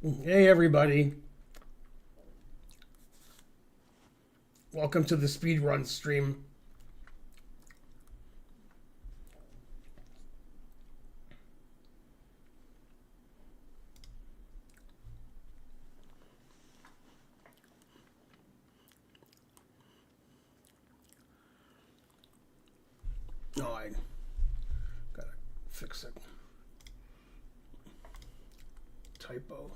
Hey everybody, welcome to the speedrun stream. Oh, I gotta fix it. Typo.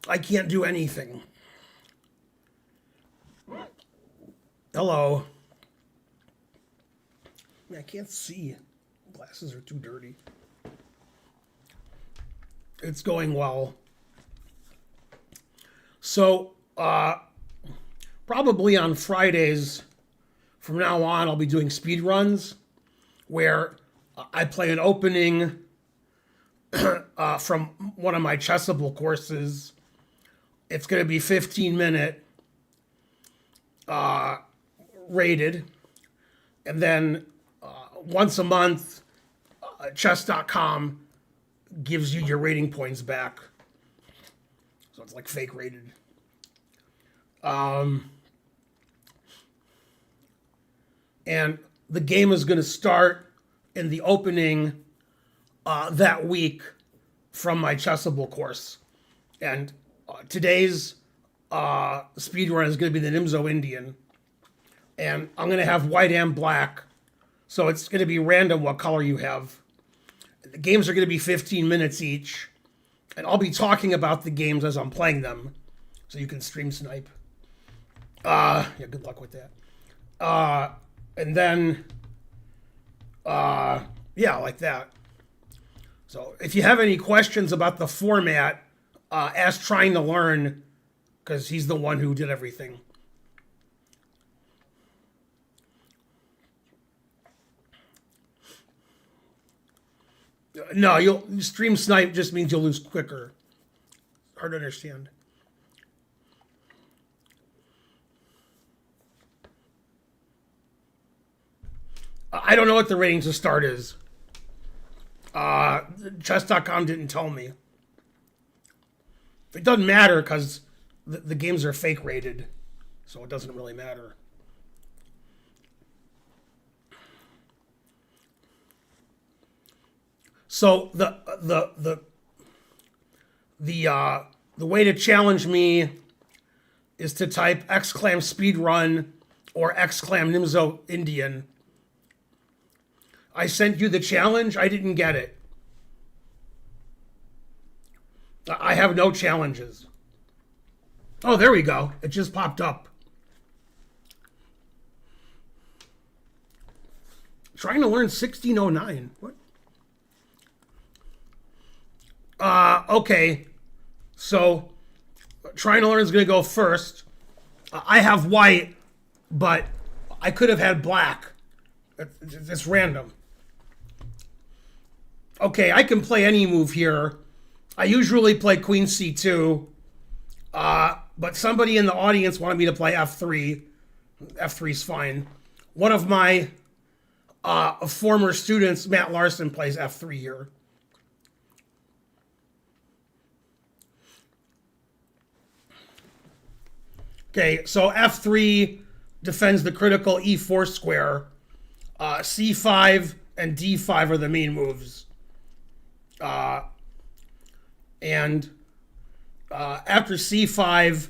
I can't do anything. Hello. I can't see. Glasses are too dirty. It's going well. So, probably on Fridays from now on, I'll be doing speed runs where I play an opening from one of my Chessable courses. It's going to be 15-minute rated. And then once a month, chess.com gives you your rating points back. So it's like fake rated. And the game is going to start in the opening that week from my Chessable course. And today's speedrun is going to be the Nimzo-Indian. And I'm going to have white and black. So it's going to be random what color you have. The games are going to be 15 minutes each. And I'll be talking about the games as I'm playing them. So you can stream snipe. Yeah, good luck with that. And then, yeah, like that. So if you have any questions about the format, ask Trying to Learn, because he's the one who did everything. No, you'll stream snipe just means you'll lose quicker. Hard to understand. I don't know what the ratings to start is. Chess.com didn't tell me. It doesn't matter because the games are fake rated, so it doesn't really matter. So the way to challenge me is to type exclam speedrun or exclam Nimzo-Indian. I sent you the challenge. I didn't get it. I have no challenges. Oh, there we go. It just popped up. Trying to learn 1609. What? Okay. So, Trying to Learn is going to go first. I have white, but I could have had black. It's random. Okay, I can play any move here. I usually play Queen C2, but somebody in the audience wanted me to play F3. F3 is fine. One of my former students, Matt Larson, plays F3 here. Okay, so F3 defends the critical E4 square. C5 and D5 are the main moves. And after C5,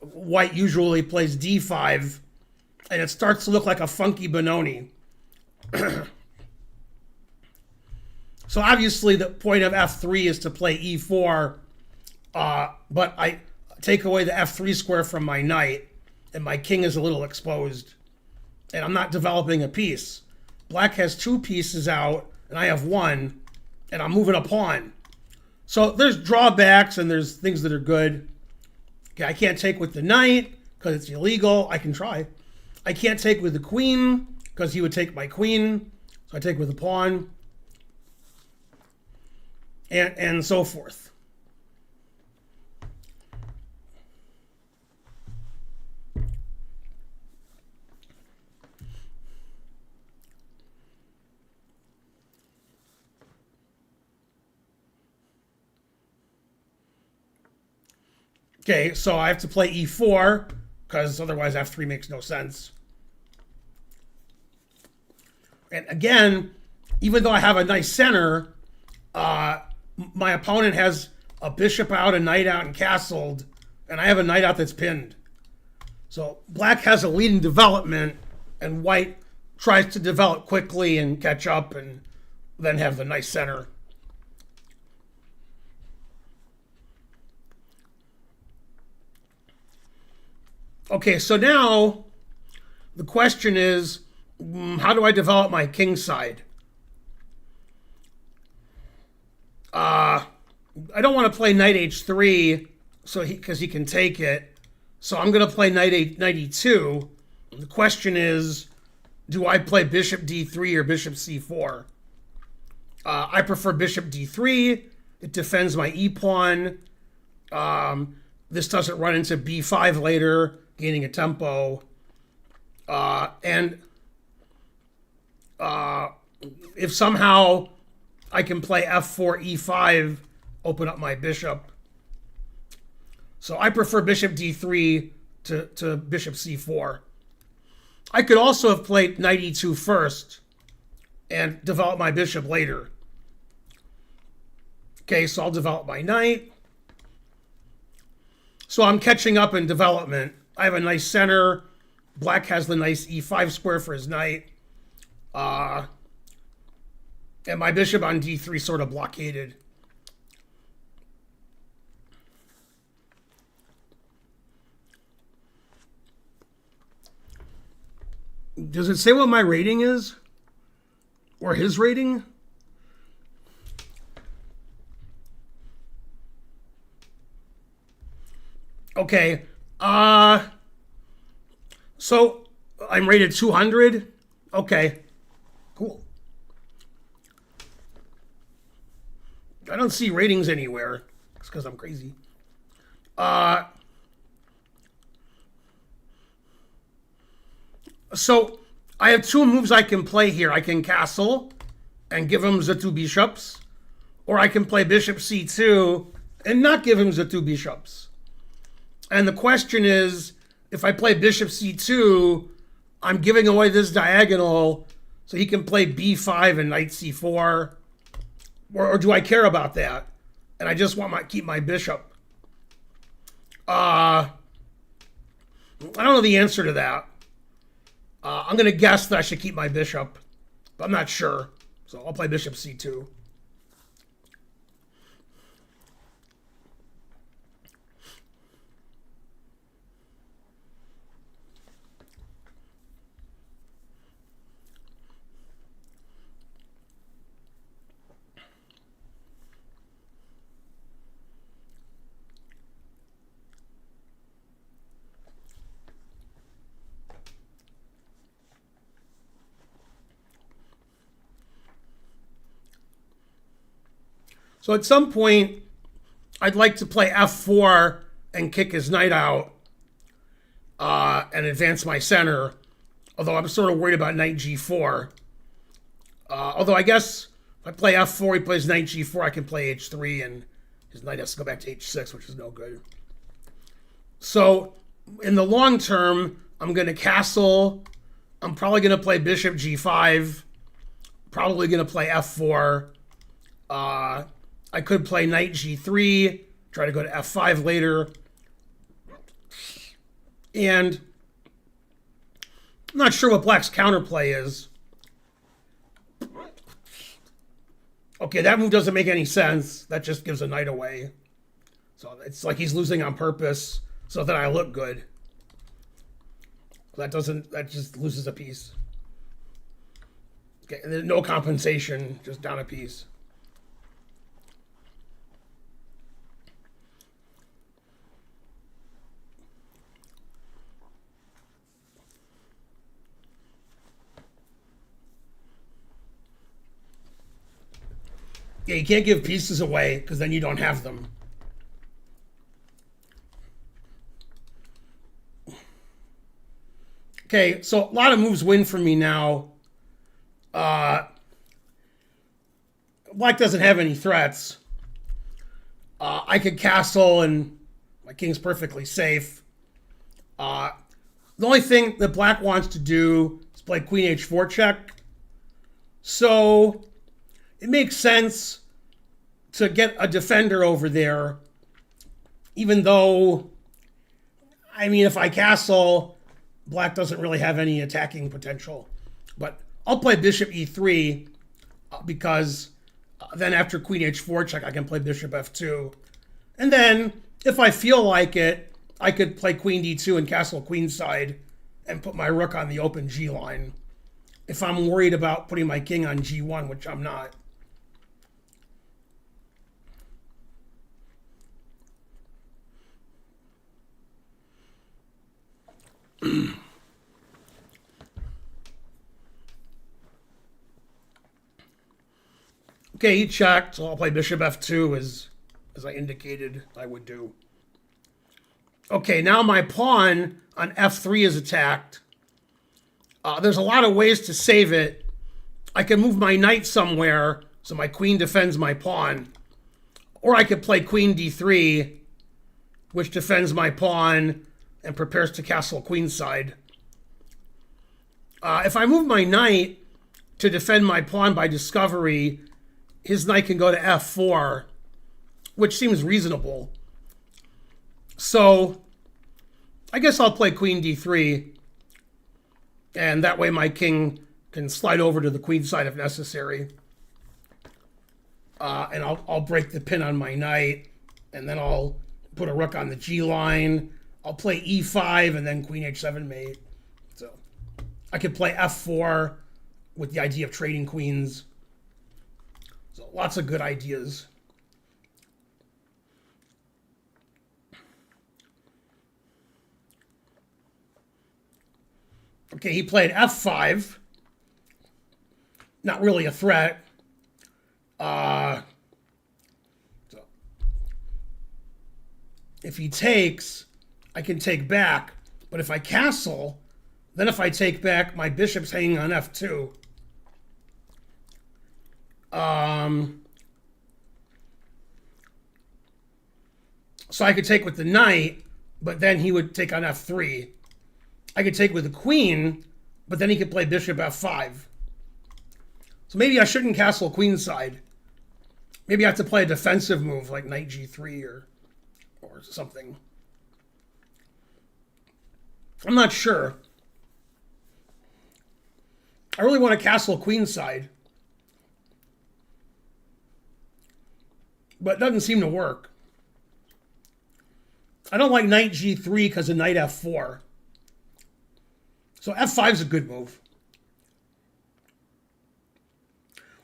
white usually plays D5, and it starts to look like a funky Benoni. So obviously the point of F3 is to play E4, but I take away the F3 square from my knight, and my king is a little exposed. And I'm not developing a piece. Black has two pieces out, and I have one, and I'm moving a pawn. So there's drawbacks, and there's things that are good. Okay, I can't take with the knight, because it's illegal. I can try. I can't take with the queen, because he would take my queen. So I take with the pawn. and so forth. Okay, so I have to play e4 because otherwise f3 makes no sense. And again, even though I have a nice center, my opponent has a bishop out, a knight out, and castled, and I have a knight out that's pinned. So black has a lead in development, and white tries to develop quickly and catch up and then have the nice center. Okay, so now the question is, how do I develop my king side? I don't want to play knight h3 because he can take it. So I'm going to play knight e2. The question is, do I play bishop d3 or bishop c4? I prefer bishop d3. It defends my e pawn. This doesn't run into b5 later, gaining a tempo. And if somehow I can play f4, e5, open up my bishop. So I prefer bishop d3 to bishop c4. I could also have played knight e2 first and develop my bishop later. Okay, so I'll develop my knight. So I'm catching up in development. I have a nice center. Black has the nice e5 square for his knight. And my bishop on d3 sort of blockaded. Does it say what my rating is? Or his rating? Okay. So I'm rated 200. Okay. Cool. I don't see ratings anywhere. It's because I'm crazy. So I have two moves I can play here. I can castle and give him the two bishops, or I can play bishop c2 and not give him the two bishops. And the question is, if I play bishop c2, I'm giving away this diagonal, so he can play b5 and knight c4, or do I care about that? And I just want to keep my bishop. I don't know the answer to that. I'm going to guess that I should keep my bishop, but I'm not sure. So I'll play bishop c2. So at some point, I'd like to play f4 and kick his knight out and advance my center. Although I'm sort of worried about knight g4. Although I guess if I play f4, he plays knight g4, I can play h3, and his knight has to go back to h6, which is no good. So in the long term, I'm going to castle. I'm probably going to play bishop g5. Probably going to play f4. I could play knight g3, try to go to f5 later. And I'm not sure what black's counterplay is. Okay, that move doesn't make any sense. That just gives a knight away. So it's like he's losing on purpose so that I look good. That just loses a piece. Okay, and there's no compensation, just down a piece. Okay, you can't give pieces away because then you don't have them. Okay, so a lot of moves win for me now. Black doesn't have any threats. I could castle and my king's perfectly safe. The only thing that black wants to do is play queen h4 check. So it makes sense to get a defender over there, even though, I mean, if I castle, black doesn't really have any attacking potential. But I'll play bishop e3 because then after queen h4 check, I can play bishop f2. And then if I feel like it, I could play queen d2 and castle queenside and put my rook on the open g line. If I'm worried about putting my king on g1, which I'm not. Okay, he checked, so I'll play bishop f2 as I indicated I would do. Okay, now my pawn on f3 is attacked. There's a lot of ways to save it. I can move my knight somewhere so my queen defends my pawn. Or I could play queen d3, which defends my pawn and prepares to castle queenside. If I move my knight to defend my pawn by discovery, his knight can go to f4, which seems reasonable. So I guess I'll play queen d3, and that way my king can slide over to the queen side if necessary. And I'll break the pin on my knight, and then I'll put a rook on the g line. I'll play e5 and then queen h7 mate. So I could play f4 with the idea of trading queens. So lots of good ideas. Okay, he played f5. Not really a threat. So if he takes, I can take back. But if I castle, then if I take back, my bishop's hanging on f2. So I could take with the knight, but then he would take on f3. I could take with the queen, but then he could play bishop f5. So maybe I shouldn't castle queenside. Maybe I have to play a defensive move like knight g3 or something. I'm not sure. I really want to castle queenside, but it doesn't seem to work. I don't like knight g3 because of knight f4. So f5 is a good move.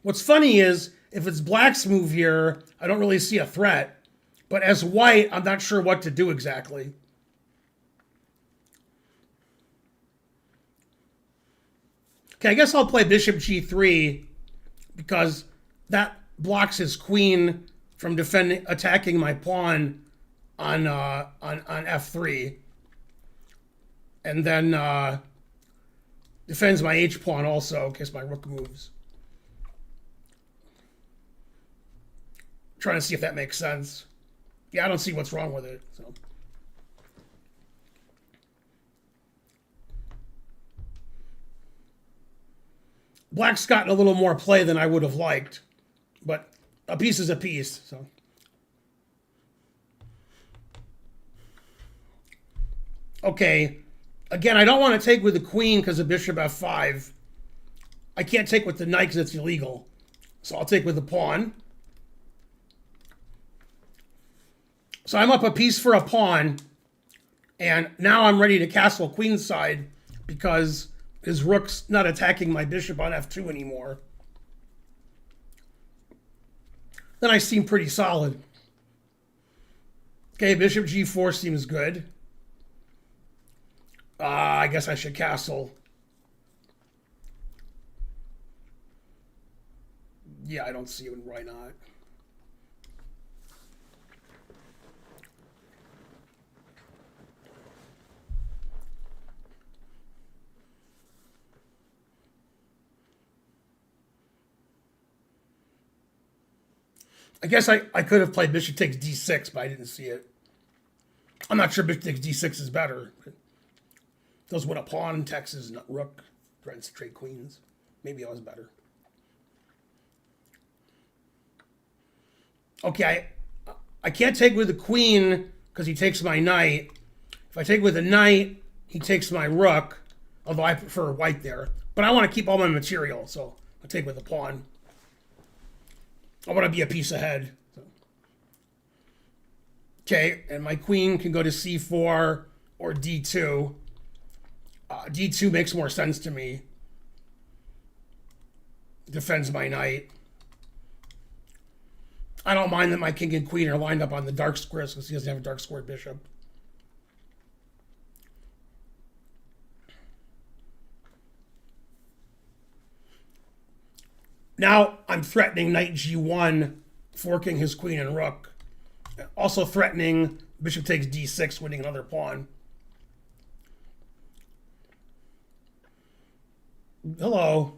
What's funny is, if it's black's move here, I don't really see a threat. But as white, I'm not sure what to do exactly. Okay, I guess I'll play bishop g3 because that blocks his queen from attacking my pawn on f3. And then defends my h-pawn also in case my rook moves. Trying to see if that makes sense. Yeah, I don't see what's wrong with it. So. Black's gotten a little more play than I would have liked, but a piece is a piece. So. Okay, again, I don't want to take with the queen because of bishop f5. I can't take with the knight because it's illegal. So I'll take with the pawn. So I'm up a piece for a pawn, and now I'm ready to castle queenside because his rook's not attacking my bishop on f2 anymore. Then I seem pretty solid. Okay, bishop g4 seems good. I guess I should castle. Yeah, I don't see why not. I guess I could have played bishop takes d6, but I didn't see it. I'm not sure bishop takes d6 is better. Those win a pawn, Texas, rook, threatens to trade queens. Maybe I was better. Okay, I can't take with the queen because he takes my knight. If I take with the knight, he takes my rook, although I prefer white there. But I want to keep all my material, so I'll take with the pawn. I want to be a piece ahead. Okay, and my queen can go to c4 or d2. D2 makes more sense to me. Defends my knight. I don't mind that my king and queen are lined up on the dark squares because he doesn't have a dark square bishop. Now I'm threatening knight g1, forking his queen and rook. Also threatening bishop takes d6, winning another pawn. Hello.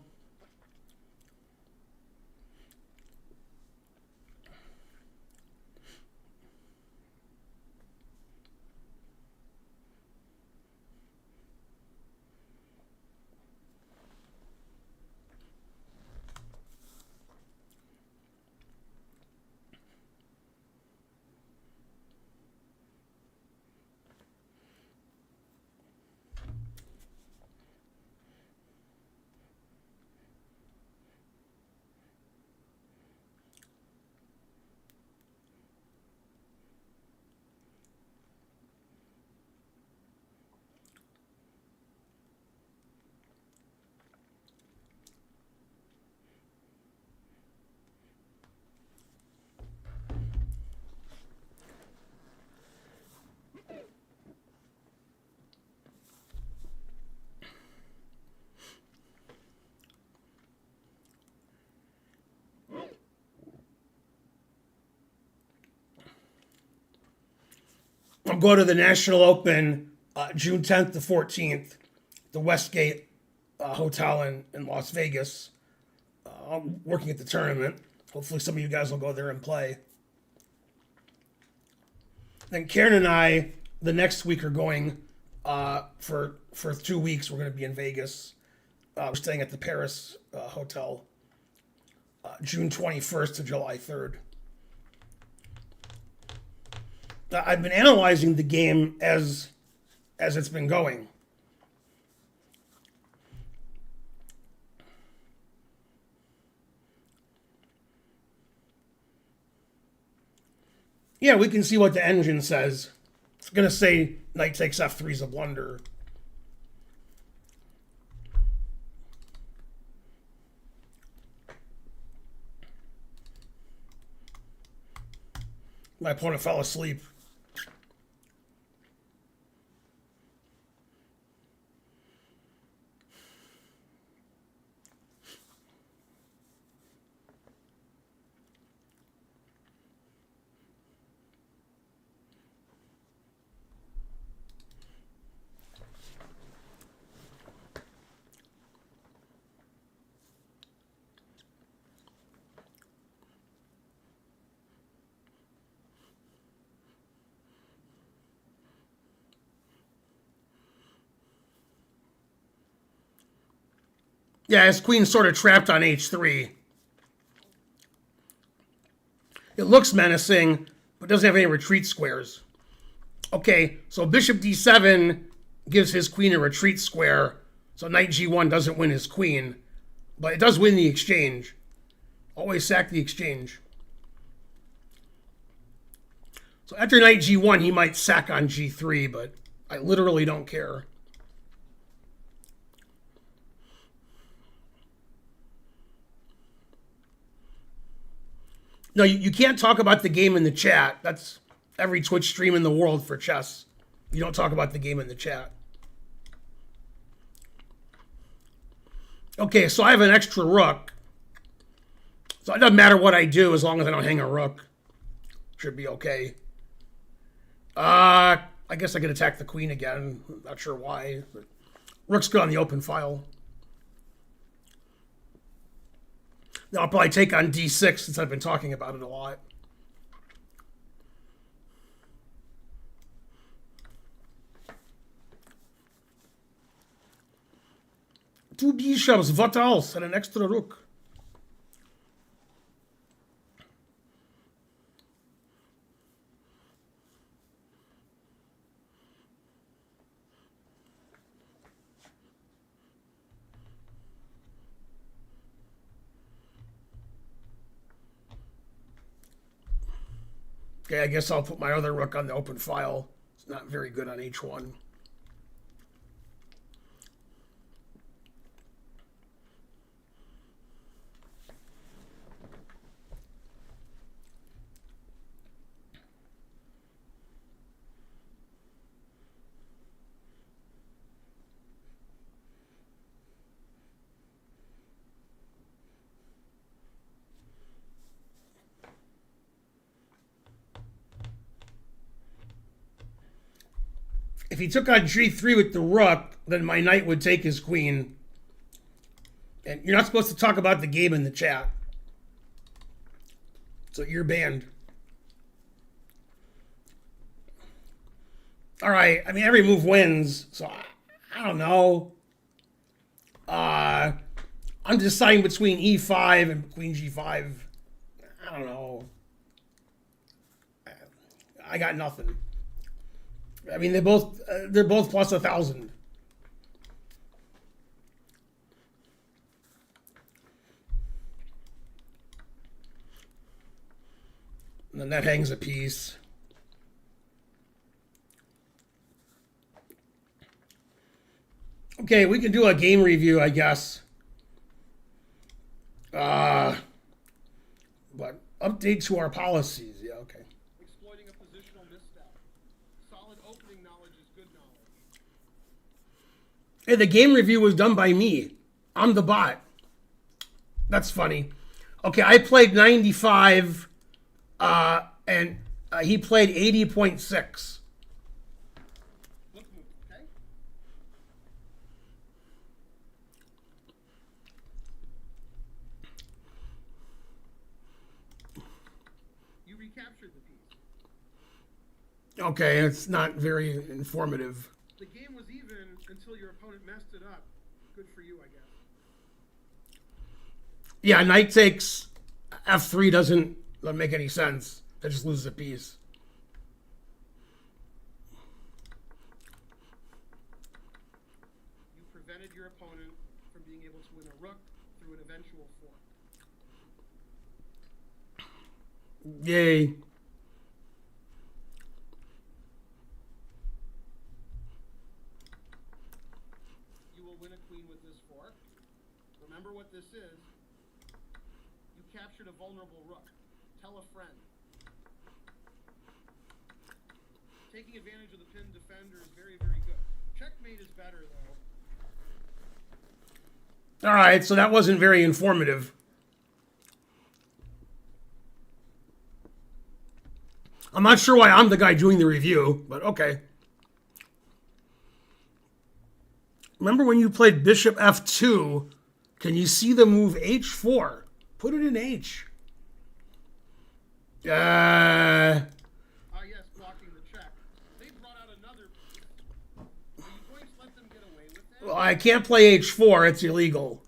I'll go to the National Open June 10th to 14th, the Westgate Hotel in Las Vegas. I'm working at the tournament. Hopefully some of you guys will go there and play. Then Karen and I, the next week, are going for 2 weeks. We're going to be in Vegas. We're staying at the Paris Hotel, June 21st to July 3rd. I've been analyzing the game as it's been going. Yeah, we can see what the engine says. It's going to say knight takes f3 is a blunder. My opponent fell asleep. Yeah, his queen's sort of trapped on h3. It looks menacing, but doesn't have any retreat squares. Okay, so bishop d7 gives his queen a retreat square, so knight g1 doesn't win his queen, but it does win the exchange. Always sack the exchange. So after knight g1, he might sack on g3, but I literally don't care. No, you can't talk about the game in the chat. That's every Twitch stream in the world for chess. You don't talk about the game in the chat. Okay, so I have an extra rook. So it doesn't matter what I do as long as I don't hang a rook. Should be okay. I guess I could attack the queen again. Not sure why, but rook's good on the open file. Now I'll probably take on d6 since I've been talking about it a lot. Two bishops, Vatals, and an extra rook. Okay, I guess I'll put my other rook on the open file. It's not very good on h1. If he took on g3 with the rook, then my knight would take his queen. And you're not supposed to talk about the game in the chat. So you're banned. All right. I mean, every move wins. So I don't know. I'm deciding between e5 and queen g5. I don't know. I got nothing. I mean, they're both plus 1,000. And then that hangs a piece. Okay, we can do a game review, I guess. But update to our policies. Yeah, okay. Exploiting a positional misstep. Solid opening knowledge is good knowledge. Hey, the game review was done by me. I'm the bot. That's funny. Okay, I played 95, and he played 80.6. Okay? You recaptured the piece. Okay, it's not very informative. The game was even until your opponent messed it up. Good for you, I guess. Yeah, knight takes f3 doesn't make any sense. That just loses a piece. You prevented your opponent from being able to win a rook through an eventual fork. Yay. You will win a queen with this fork. Remember what this is. You captured a vulnerable rook. Tell a friend. Taking advantage of the pinned defender is very, very good. Checkmate is better, though. All right, so that wasn't very informative. I'm not sure why I'm the guy doing the review, but okay. Remember when you played bishop f2, can you see the move h4? Put it in h. Yes, blocking the check. They brought out another piece. Are you going to let them get away with that? Well, I can't play h4. It's illegal.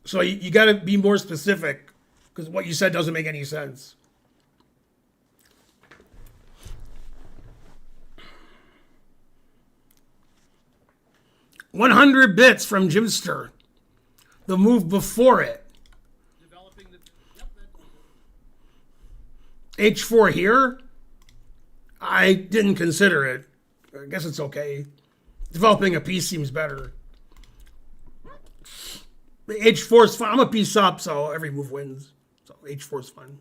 So you got to be more specific, because what you said doesn't make any sense. $100 bits from Jimster. The move before it. Developing the... Yep, that does it. H4 here? I didn't consider it. I guess it's okay. Developing a piece seems better. The H4 is fine. I'm a piece up, so every move wins. So H4 is fine.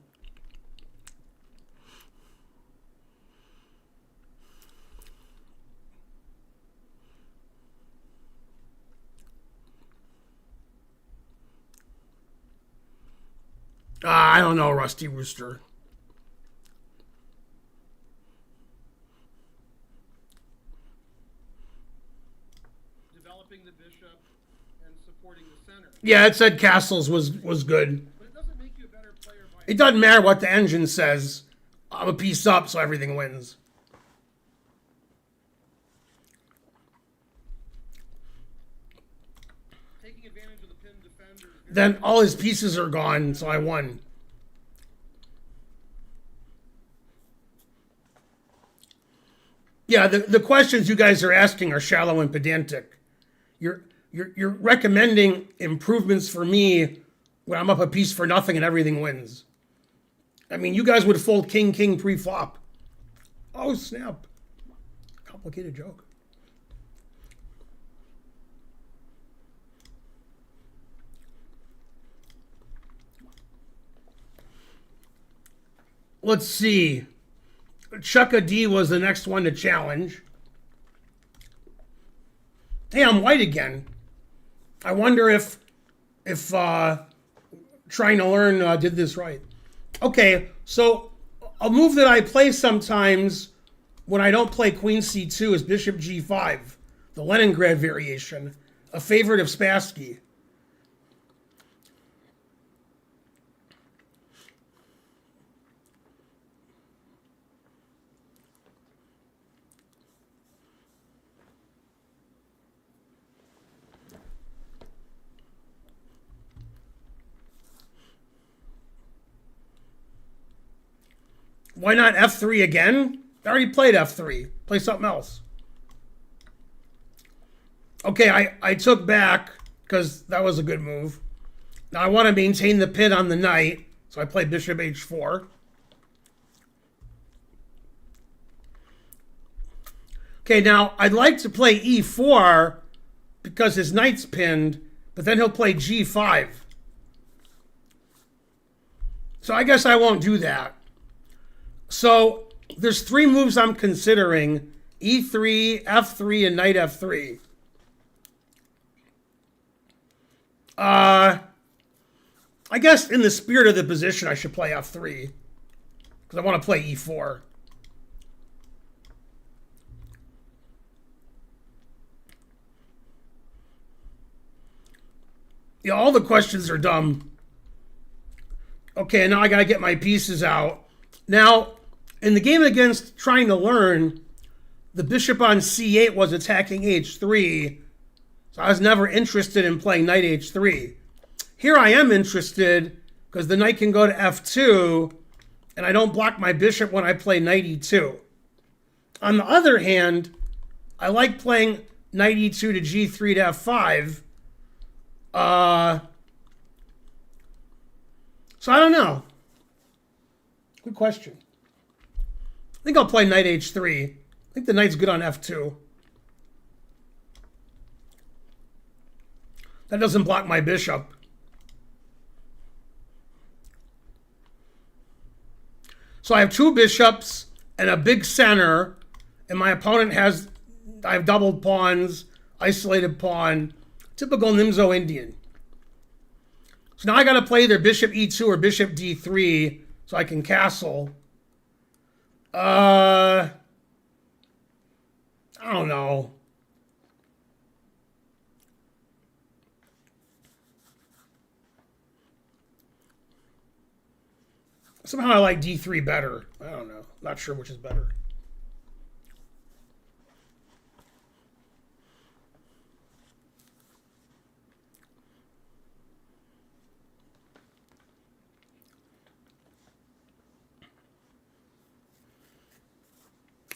I don't know, Rusty Rooster. Developing the bishop and supporting the center. Yeah, it said castles was good. But it doesn't make you a better player by... It doesn't matter what the engine says. I'm a piece up, so everything wins. then all his pieces are gone, so I won. Yeah, the questions you guys are asking are shallow and pedantic. You're recommending improvements for me when I'm up a piece for nothing and everything wins. I mean, you guys would fold king king pre-flop. Oh snap! Complicated joke. Let's see. Chucka D was the next one to challenge. Hey, I'm white again. I wonder if trying to learn did this right. Okay, so a move that I play sometimes when I don't play Queen C2 is Bishop G5, the Leningrad variation, a favorite of Spassky. Why not F3 again? I already played F3. Play something else. Okay, I took back because that was a good move. Now I want to maintain the pin on the knight, so I play Bishop H4. Okay, now I'd like to play E4 because his knight's pinned, but then he'll play G5. So I guess I won't do that. So there's three moves I'm considering: E3, F3, and knight F3. I guess in the spirit of the position, I should play F3 because I want to play E4. Yeah, all the questions are dumb. Okay, now I gotta get my pieces out. Now, in the game against trying to learn, the bishop on C8 was attacking H3, so I was never interested in playing knight H3. Here I am interested because the knight can go to F2, and I don't block my bishop when I play knight E2. On the other hand, I like playing knight E2 to G3 to F5. So I don't know. Good question. I think I'll play knight H3. I think the knight's good on F2. That doesn't block my bishop. So I have two bishops and a big center, and my opponent has, I have doubled pawns, isolated pawn, typical Nimzo-Indian. So now I got to play either bishop E2 or bishop D3 so I can castle. I don't know. Somehow I like D3 better. I don't know. Not sure which is better.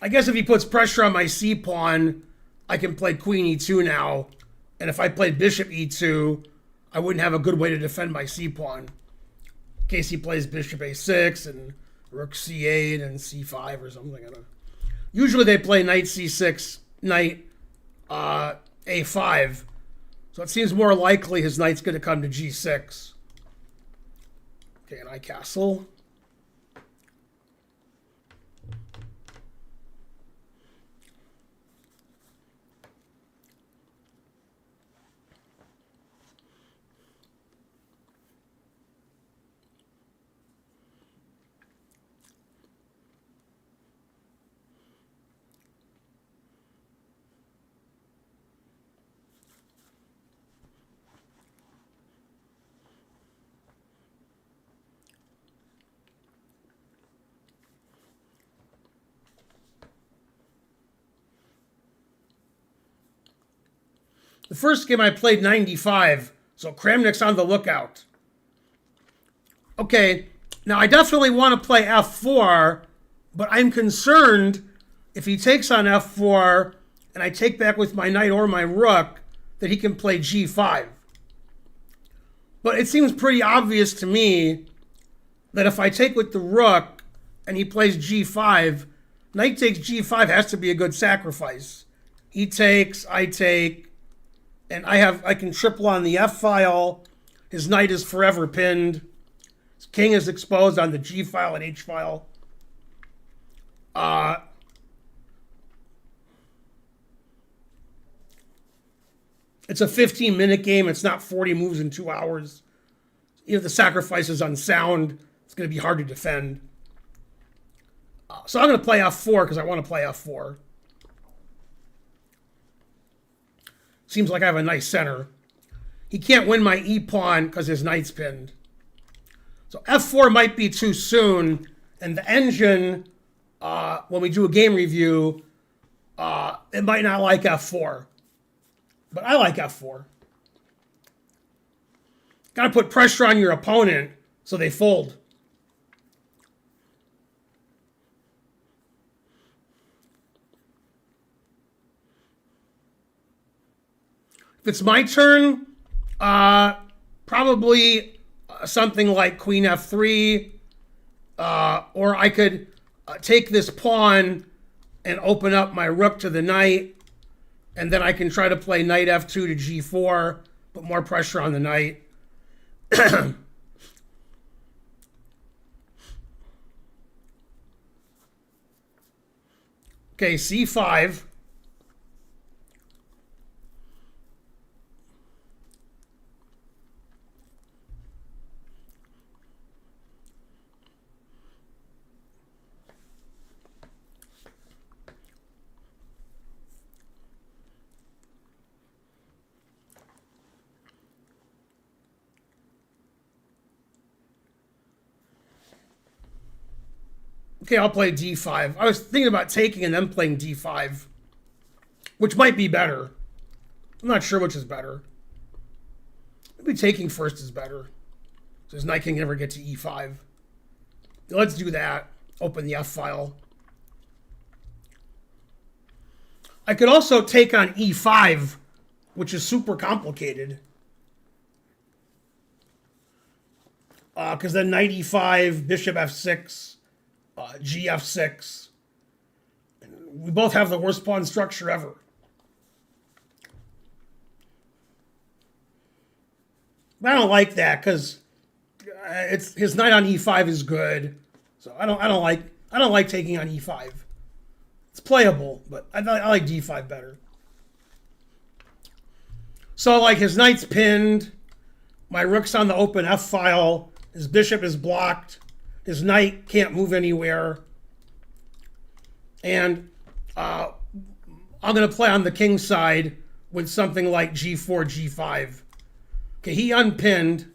I guess if he puts pressure on my C pawn, I can play queen E2 now. And if I played bishop E2, I wouldn't have a good way to defend my C pawn. In case he plays bishop A6 and rook C8 and C5 or something. I don't know. Usually they play knight C6, knight A5. So it seems more likely his knight's going to come to G6. Okay, and I castle. The first game I played 95, So Kramnik's on the lookout. Okay, now I definitely want to play f4, but I'm concerned if he takes on f4 and I take back with my knight or my rook, that he can play g5. But it seems pretty obvious to me that if I take with the rook and he plays g5, knight takes g5 has to be a good sacrifice. He takes, I take, and I can triple on the f file. His knight is forever pinned. His king is exposed on the g file and h file. It's a 15-minute game. It's not 40 moves in 2 hours. The sacrifice is unsound. It's going to be hard to defend. So I'm going to play f4 because I want to play f4. Seems like I have a nice center. He can't win my e-pawn because his knight's pinned. So f4 might be too soon. And the engine, when we do a game review, it might not like f4. But I like f4. Got to put pressure on your opponent so they fold. If it's my turn, probably something like queen f3, or I could take this pawn and open up my rook to the knight, and then I can try to play knight f2 to g4, put more pressure on the knight. Okay, c5. Okay, I'll play d5. I was thinking about taking and then playing d5, which might be better. I'm not sure which is better. Maybe taking first is better. So his knight can never get to e5. Let's do that. Open the f file. I could also take on e5, which is super complicated. Because then knight e5, bishop f6, gf6. We both have the worst pawn structure ever. But I don't like that because it's his knight on e5 is good, so I don't like taking on e5. It's playable, but I like d5 better. So like his knight's pinned, my rook's on the open f file, his bishop is blocked, his knight can't move anywhere, and I'm going to play on the king side with something like g4, g5. Okay, he unpinned.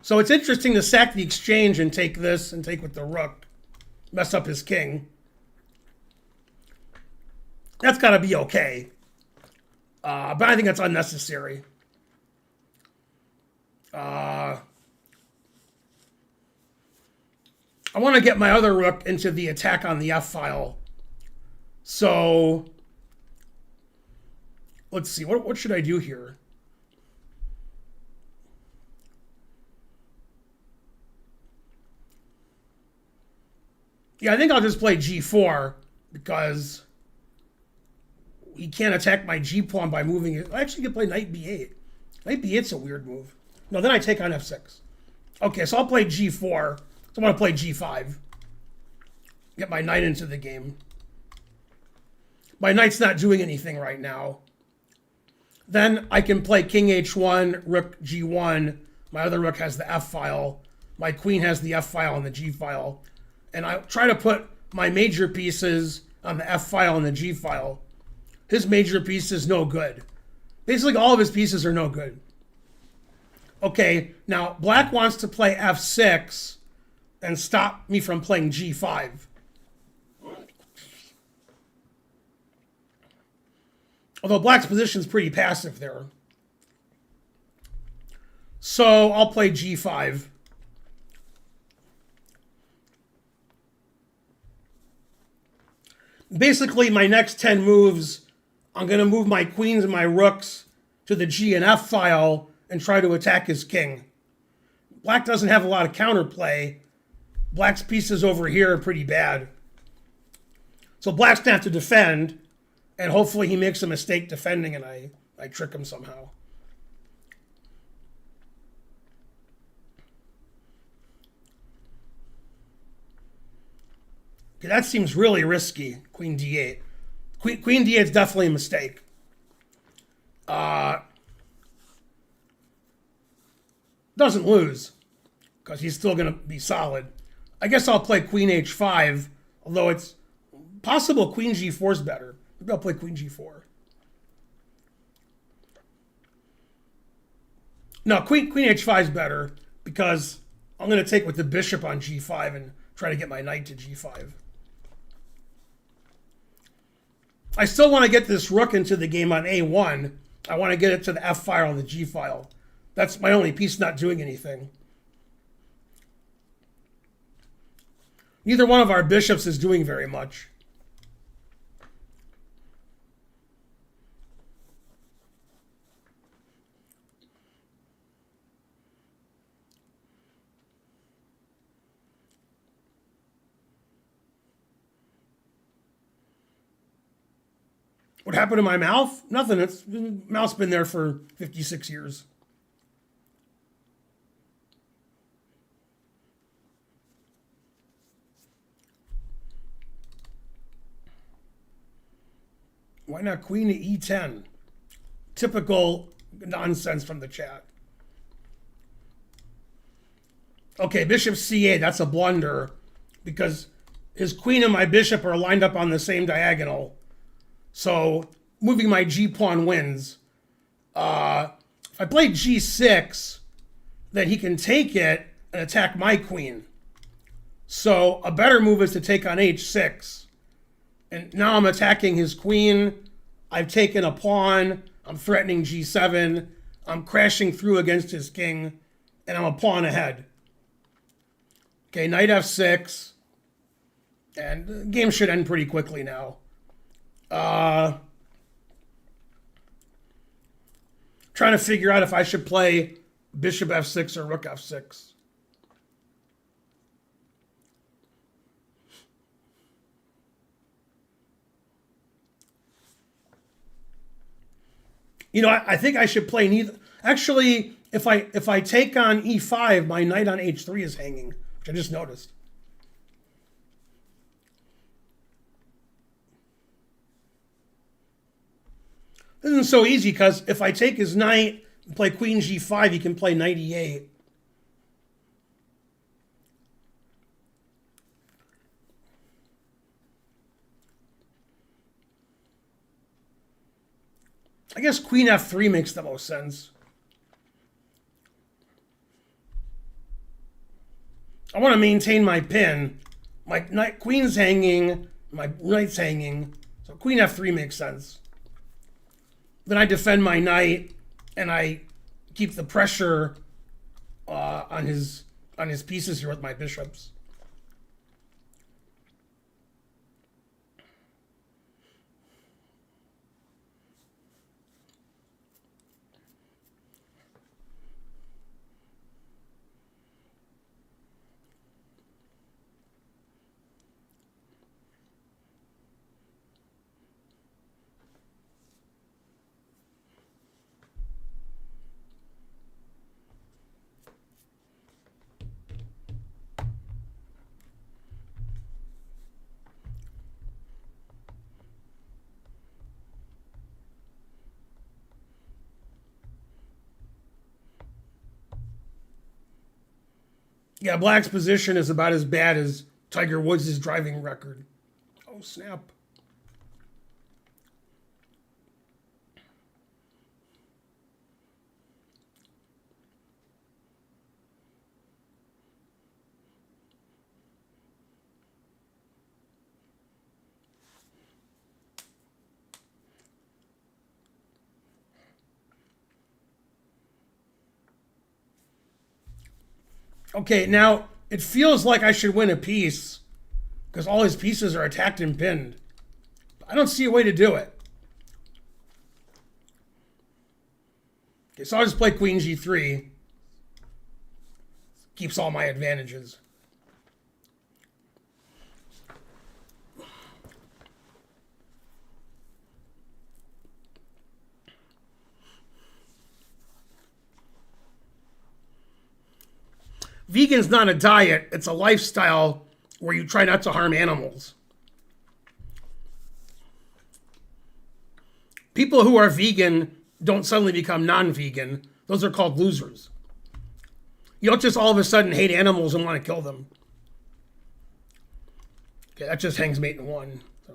So it's interesting to sack the exchange and take this and take with the rook. Mess up his king. That's got to be okay. But I think that's unnecessary. I want to get my other rook into the attack on the f file. So let's see. What should I do here? Yeah, I think I'll just play g4 because he can't attack my g pawn by moving it. I actually can play knight b8. Knight b8's a weird move. No, then I take on f6. Okay, so I'll play g4. So I want to play g5. Get my knight into the game. My knight's not doing anything right now. Then I can play king h1, rook g1. My other rook has the f file. My queen has the f file and the g file. And I try to put my major pieces on the f file and the g file. His major piece is no good. Basically, all of his pieces are no good. Okay, now black wants to play f6 and stop me from playing g5. Although black's position is pretty passive there. So I'll play g5. Basically, my next 10 moves, I'm going to move my queens and my rooks to the G and F file and try to attack his king. Black doesn't have a lot of counterplay. Black's pieces over here are pretty bad. So Black's going to have to defend, and hopefully he makes a mistake defending and I trick him somehow. Okay, that seems really risky, queen d8. Queen d8 is definitely a mistake. Doesn't lose, because he's still going to be solid. I guess I'll play queen h5, although it's possible queen g4 is better. Maybe I'll play queen g4. No, queen h5 is better, because I'm going to take with the bishop on g5 and try to get my knight to g5. I still want to get this rook into the game on a1. I want to get it to the f file and the g file. That's my only piece not doing anything. Neither one of our bishops is doing very much. What happened to my mouth? Nothing. Mouth's been there for 56 years. Why not queen to e10? Typical nonsense from the chat. Okay, bishop c8, that's a blunder, because his queen and my bishop are lined up on the same diagonal. So moving my g-pawn wins. If I play g6, then he can take it and attack my queen. So a better move is to take on h6. And now I'm attacking his queen. I've taken a pawn. I'm threatening g7. I'm crashing through against his king. And I'm a pawn ahead. Okay, knight f6. And the game should end pretty quickly now. Trying to figure out if I should play bishop f6 or rook f6. You know, I think I should play neither. Actually, if I take on e5, my knight on h3 is hanging, which I just noticed. This isn't so easy, because if I take his knight and play queen g5, he can play knight e8. I guess queen f3 makes the most sense. I want to maintain my pin. My queen's hanging, my knight's hanging, so queen f3 makes sense. Then I defend my knight, and I keep the pressure on his pieces here with my bishops. Yeah, Black's position is about as bad as Tiger Woods' driving record. Oh, snap. Okay, now it feels like I should win a piece because all his pieces are attacked and pinned. I don't see a way to do it. Okay, so I'll just play queen g3. Keeps all my advantages. Vegan's not a diet, it's a lifestyle where you try not to harm animals. People who are vegan don't suddenly become non-vegan. Those are called losers. You don't just all of a sudden hate animals and want to kill them. Okay, that just hangs mate in one. So.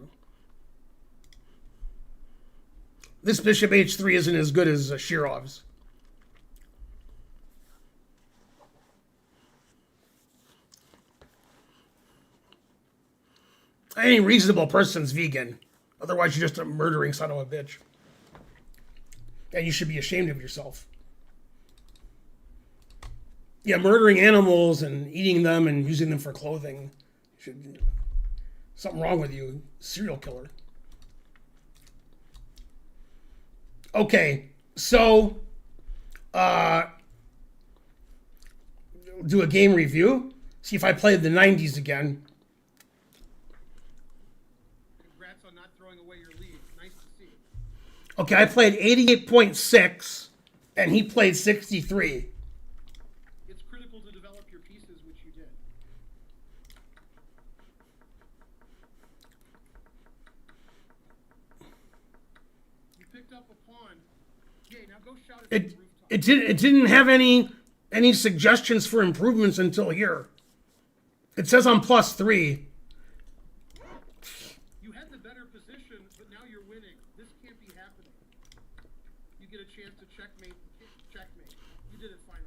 This bishop h3 isn't as good as Shirov's. Any reasonable person's vegan. Otherwise, you're just a murdering son of a bitch. And you should be ashamed of yourself. Yeah, murdering animals and eating them and using them for clothing. Something wrong with you. Serial killer. Okay, so do a game review. See if I played the 90s again. Congrats on not throwing away your lead. Nice to see. Okay, I played 88.6 and he played 63. It's critical to develop your pieces, which you did. You picked up a pawn. Yay, now go shout it from the rooftop. It didn't have any suggestions for improvements until here. It says I'm +3. You had the better position, but now you're winning. This can't be happening. You get a chance to checkmate. Checkmate. You did it finally.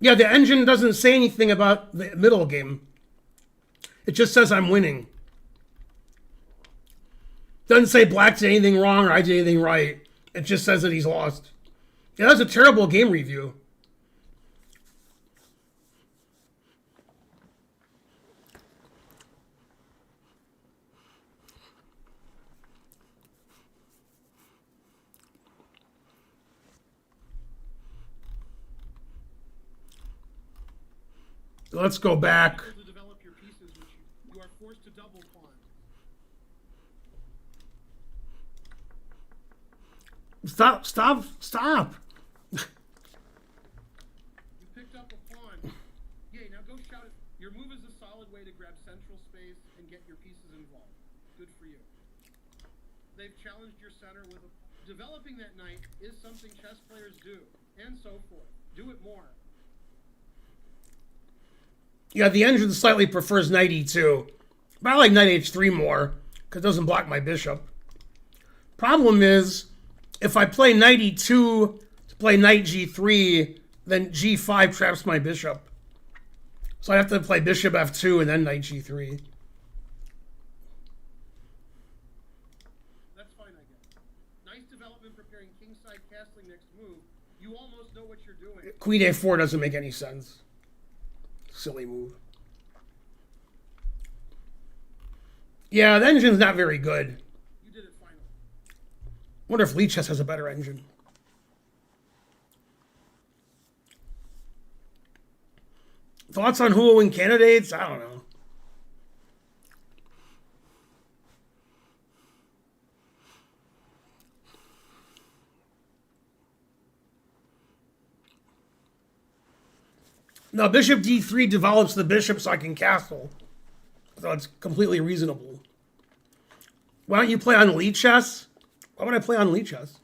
Yeah, the engine doesn't say anything about the middle game. It just says I'm winning. Doesn't say Black did anything wrong or I did anything right. It just says that he's lost. Yeah, that's a terrible game review. Let's go back. To develop your pieces, which you are forced to double pawn. Stop. You picked up a pawn. Yay, now go shout it. Your move is a solid way to grab central space and get your pieces involved. Good for you. They've challenged your center with a... Developing that knight is something chess players do, and so forth. Do it more. Yeah, the engine slightly prefers knight e2. But I like knight h3 more, because it doesn't block my bishop. Problem is, if I play knight e2 to play knight g3, then g5 traps my bishop. So I have to play bishop f2 and then knight g3. That's fine, I guess. Nice development preparing kingside castling next move. You almost know what you're doing. Queen a4 doesn't make any sense. Silly move. Yeah, the engine's not very good. You did it finally. Wonder if Lee Chess has a better engine. Thoughts on who will win candidates? I don't know. No, bishop d3 develops the bishop so I can castle. So it's completely reasonable. Why don't you play on Lee Chess? Why would I play on Lee Chess?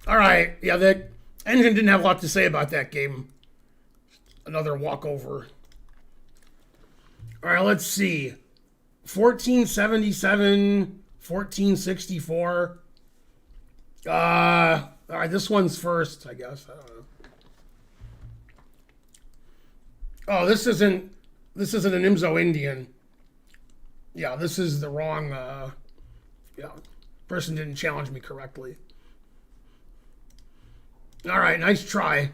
All right, yeah, the engine didn't have a lot to say about that game. Another walkover. All right, let's see. 1477, 1464. All right, this one's first, I guess. I don't know. Oh, this isn't a Nimzo-Indian. Yeah, this is the wrong. Yeah, person didn't challenge me correctly. All right, nice try.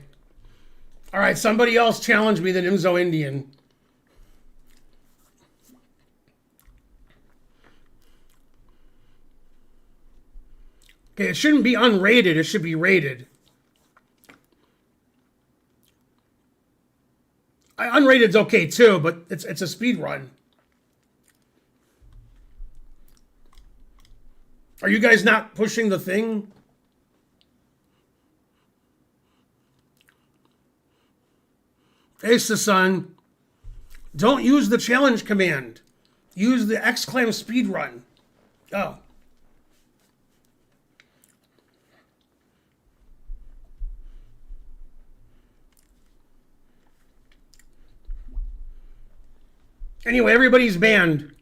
All right, somebody else challenged me the Nimzo-Indian. Okay, it shouldn't be unrated. It should be rated. Unrated's okay too, but it's a speed run. Are you guys not pushing the thing? Hey, son, don't use the challenge command. Use the exclaim speed run. Oh. Anyway, everybody's banned.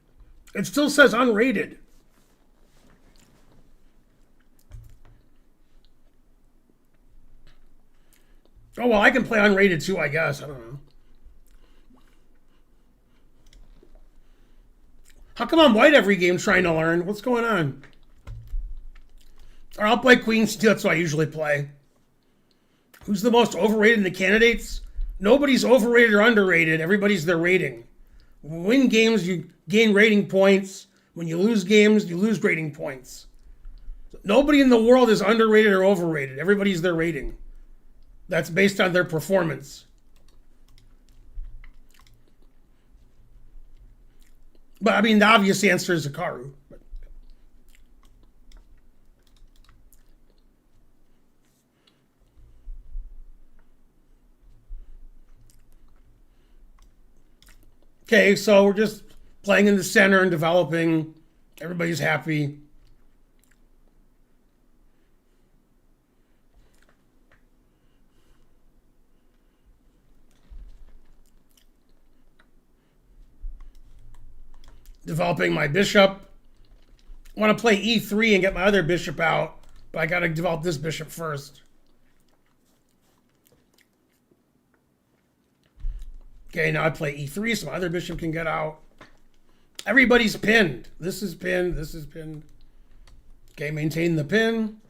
It still says unrated. Oh, well, I can play unrated too, I guess. I don't know. How come I'm white every game trying to learn? What's going on? Or I'll play Queen Steel. That's what I usually play. Who's the most overrated in the candidates? Nobody's overrated or underrated. Everybody's their rating. When you win games, you gain rating points. When you lose games, you lose rating points. Nobody in the world is underrated or overrated. Everybody's their rating. That's based on their performance. But I mean, the obvious answer is Hikaru. Okay, so we're just playing in the center and developing. Everybody's happy. Developing my bishop. I want to play e3 and get my other bishop out, but I got to develop this bishop first. Okay, now I play e3 so my other bishop can get out. Everybody's pinned. This is pinned. This is pinned. Okay, maintain the pin.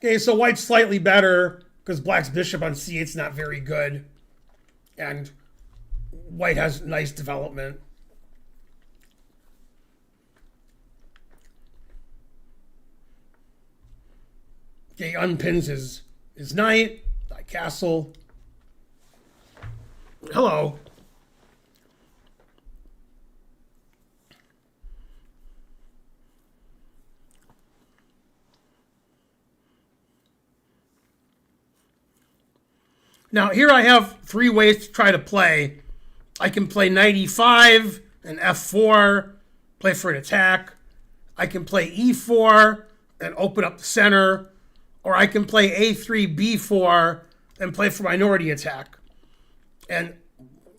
Okay, so white's slightly better because black's bishop on c8's not very good. And white has nice development. Okay, unpins his knight, that castle. Hello. Now here I have three ways to try to play. I can play knight e5 and f4, play for an attack. I can play e4 and open up the center. Or I can play a3, b4 and play for minority attack. And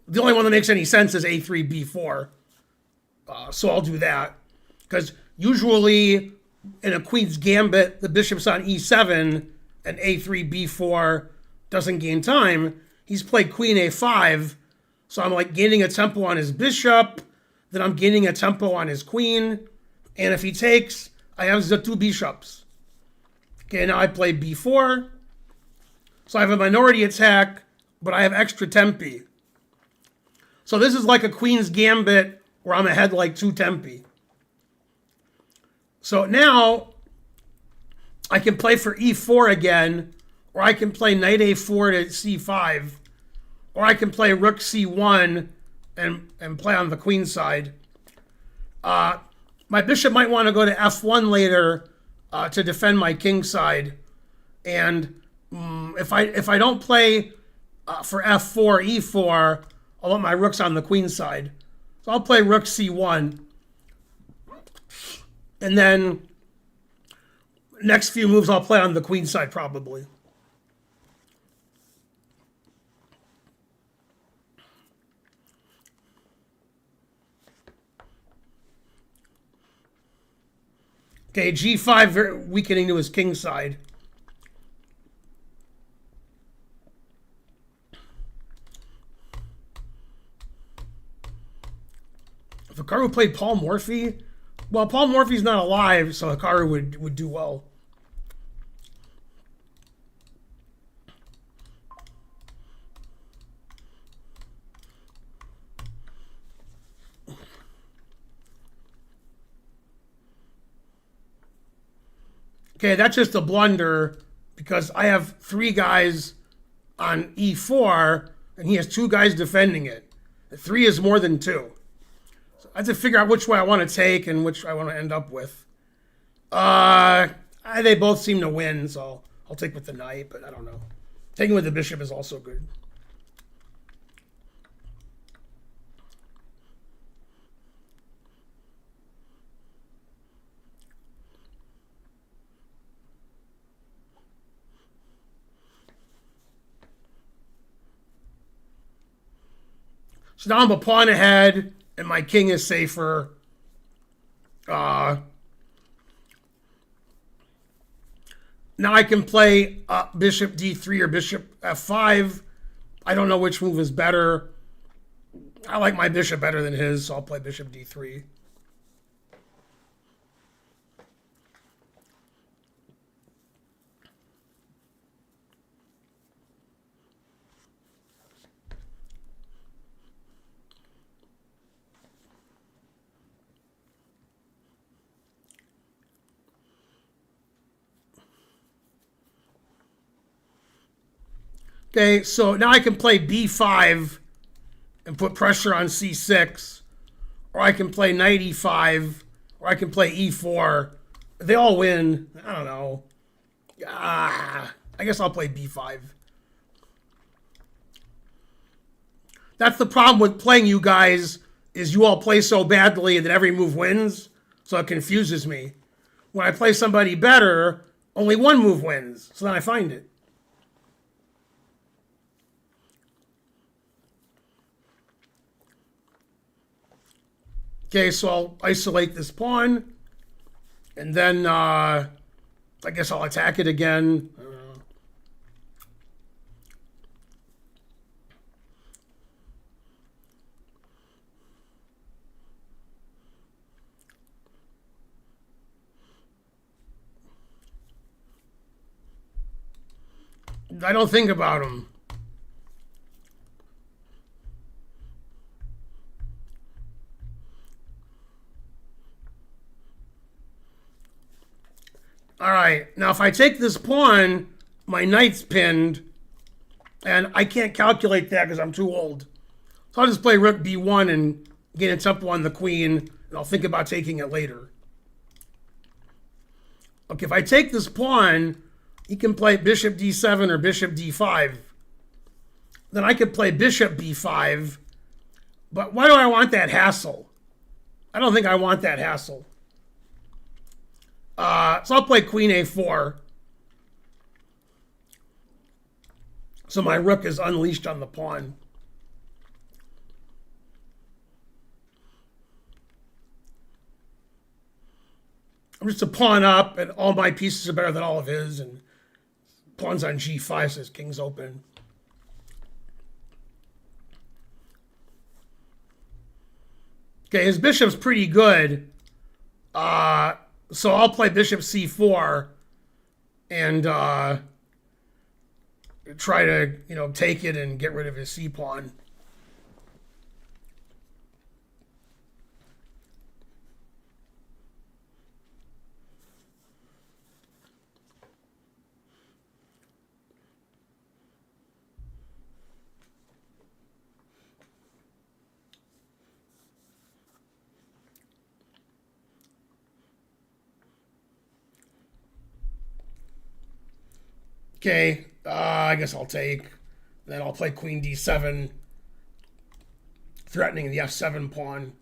the only one that makes any sense is a3, b4. So I'll do that. Because usually in a queen's gambit, the bishop's on e7 and a3, b4 doesn't gain time. He's played queen a5, so I'm like gaining a tempo on his bishop, then I'm gaining a tempo on his queen, and if he takes, I have the two bishops. Okay, now I play b4, so I have a minority attack, but I have extra tempi. So this is like a queen's gambit where I'm ahead like 2 tempi. So now I can play for e4 again, or I can play knight a4 to c5, or I can play rook c1 and play on the queen side. My bishop might want to go to f1 later to defend my king side. And if I don't play for f4, e4, I want my rooks on the queen side. So I'll play rook c1. And then next few moves I'll play on the queen side probably. Okay, g5 very weakening to his king side. If Hikaru played Paul Morphy, well, Paul Morphy's not alive, so Hikaru would do well. Okay, that's just a blunder because I have 3 guys on e4 and he has 2 guys defending it. 3 is more than 2. So I have to figure out which way I want to take and which I want to end up with. They both seem to win, so I'll take with the knight, but I don't know. Taking with the bishop is also good. So now I'm a pawn ahead, and my king is safer. Now I can play bishop d3 or bishop f5. I don't know which move is better. I like my bishop better than his, so I'll play bishop d3. Okay, so now I can play b5 and put pressure on c6, or I can play knight e5, or I can play e4. They all win. I don't know. I guess I'll play b5. That's the problem with playing you guys, is you all play so badly that every move wins, so it confuses me. When I play somebody better, only one move wins, so then I find it. Okay, so I'll isolate this pawn, and then I guess I'll attack it again. I don't think about them. All right, now if I take this pawn, my knight's pinned, and I can't calculate that because I'm too old. So I'll just play rook b1 and gain a tempo on the queen, and I'll think about taking it later. Okay, if I take this pawn, he can play bishop d7 or bishop d5. Then I could play bishop b5, but why do I want that hassle? I don't think I want that hassle. So I'll play queen a4. So my rook is unleashed on the pawn. I'm just a pawn up, and all my pieces are better than all of his, and pawn's on g5 says king's open. Okay, his bishop's pretty good. So I'll play bishop c4 and try to, take it and get rid of his c-pawn. Okay, I guess I'll take. Then I'll play queen d7. threatening the f7 pawn.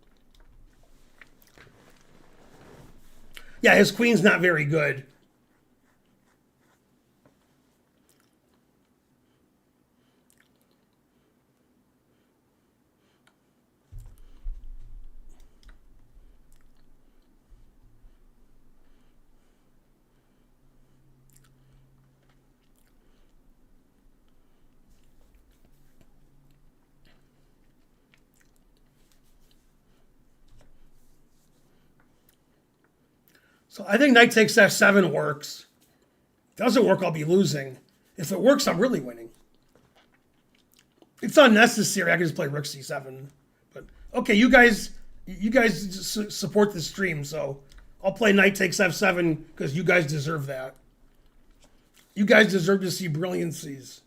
Yeah, his queen's not very good. So I think knight takes f7 works. Doesn't work, I'll be losing. If it works, I'm really winning. It's unnecessary. I can just play rook c7. But okay, you guys support the stream, so I'll play knight takes f7 because you guys deserve that. You guys deserve to see brilliancies.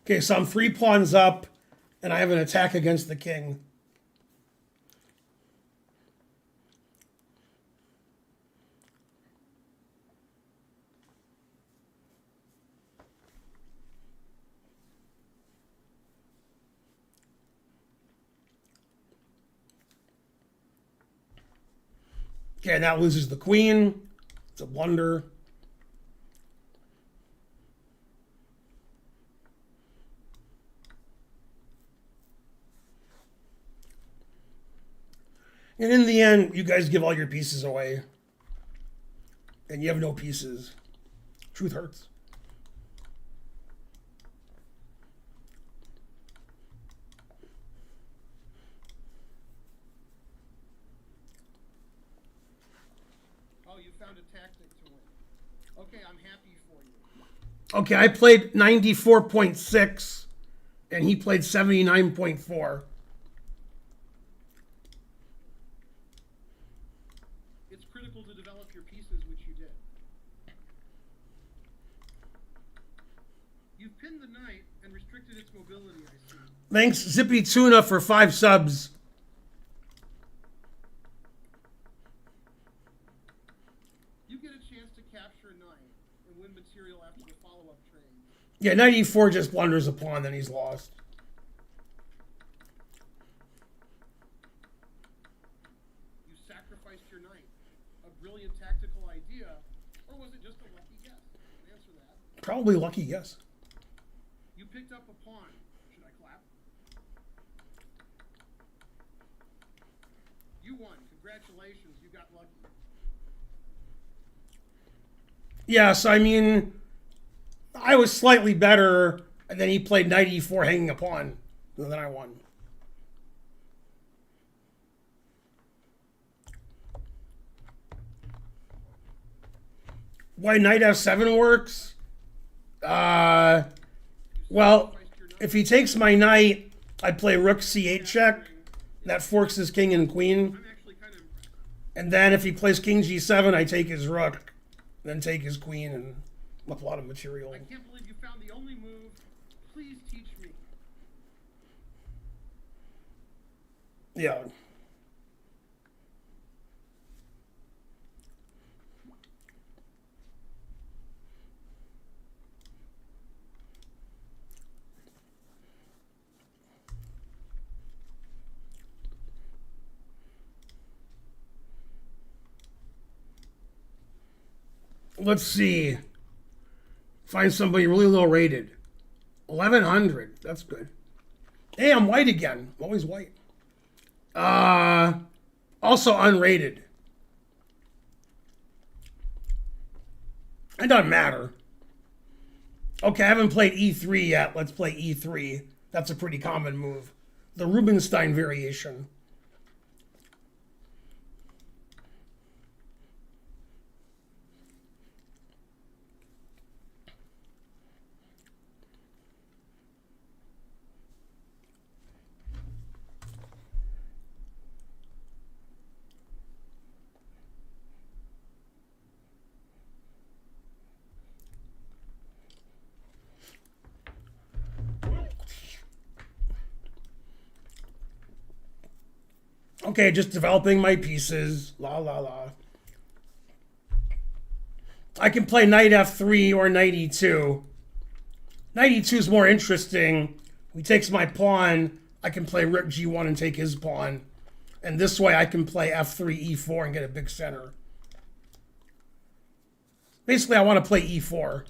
Okay, so I'm 3 pawns up, and I have an attack against the king. Okay, that loses the queen. It's a blunder. And in the end, you guys give all your pieces away. And you have no pieces. Truth hurts. Oh, you found a tactic to win. Okay, I'm happy for you. Okay, I played 94.6, and he played 79.4. It's critical to develop your pieces, which you did. You've pinned the knight and restricted its mobility, I see. Thanks, Zippy Tuna, for 5 subs. You get a chance to capture a knight and win material after the follow-up trade. Yeah, 94 just blunders a pawn, then he's lost. You sacrificed your knight. A brilliant tactical idea, or was it just a lucky guess? Answer that. Probably lucky guess. You picked up a pawn. Should I clap? You won. Congratulations. You got lucky. Yes, I mean, I was slightly better, and then he played 94 hanging a pawn, and then I won. Why knight f7 works? Well, if he takes my knight, I play rook c8 check. That forks his king and queen. I'm actually kind of impressed. And then if he plays king g7, I take his rook, then take his queen, and up a lot of material. I can't believe you found the only move. Please teach me. Yeah. Let's see. Find somebody really low rated. 1100. That's good. Hey, I'm white again. I'm always white. Also unrated. It doesn't matter. Okay, I haven't played E3 yet. Let's play E3. That's a pretty common move. The Rubinstein variation. Okay, just developing my pieces. La la la. I can play knight f3 or knight e2. Knight e2 is more interesting. He takes my pawn. I can play rook g1 and take his pawn. And this way I can play f3, e4 and get a big center. Basically, I want to play e4.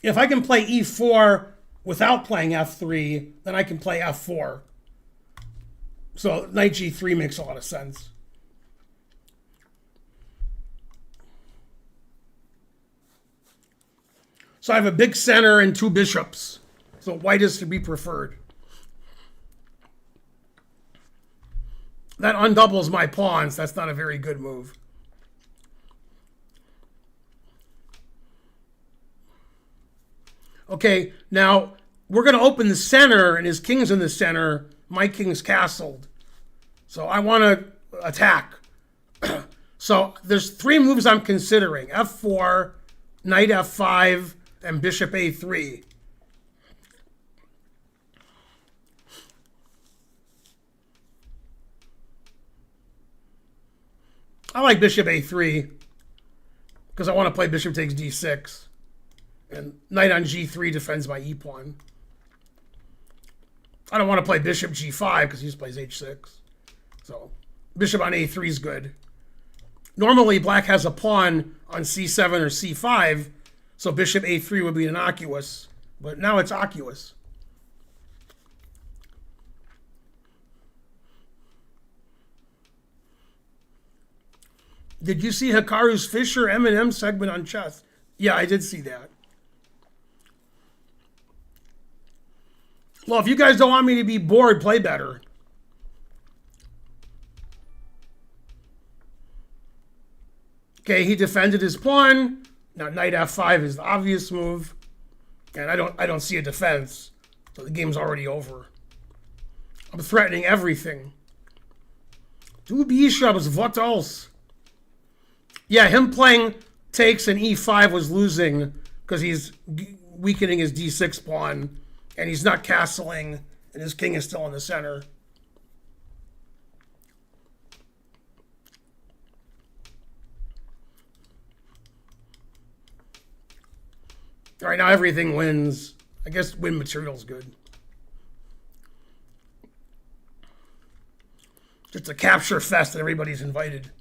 If I can play e4 without playing f3, then I can play f4. So knight g3 makes a lot of sense. So I have a big center and two bishops. So white is to be preferred. That undoubles my pawns. That's not a very good move. Okay, now we're going to open the center, and his king's in the center. My king's castled. So I want to attack. So there's three moves I'm considering. f4, knight f5, and bishop a3. I like bishop a3 because I want to play bishop takes d6. And knight on g3 defends my e-pawn. I don't want to play bishop g5 because he just plays h6. So bishop on a3 is good. Normally, black has a pawn on c7 or c5, so bishop a3 would be innocuous. But now it's oculous. Did you see Hikaru's Fisher M&M segment on chess? Yeah, I did see that. Well, if you guys don't want me to be bored, play better. Okay, he defended his pawn. Now knight f5 is the obvious move. And I don't see a defense. So the game's already over. I'm threatening everything. Two bishops, Vatals. Yeah, him playing takes and e5 was losing because he's weakening his d6 pawn. And he's not castling, and his king is still in the center. All right, now everything wins. I guess win material's good. Just a capture fest and everybody's invited.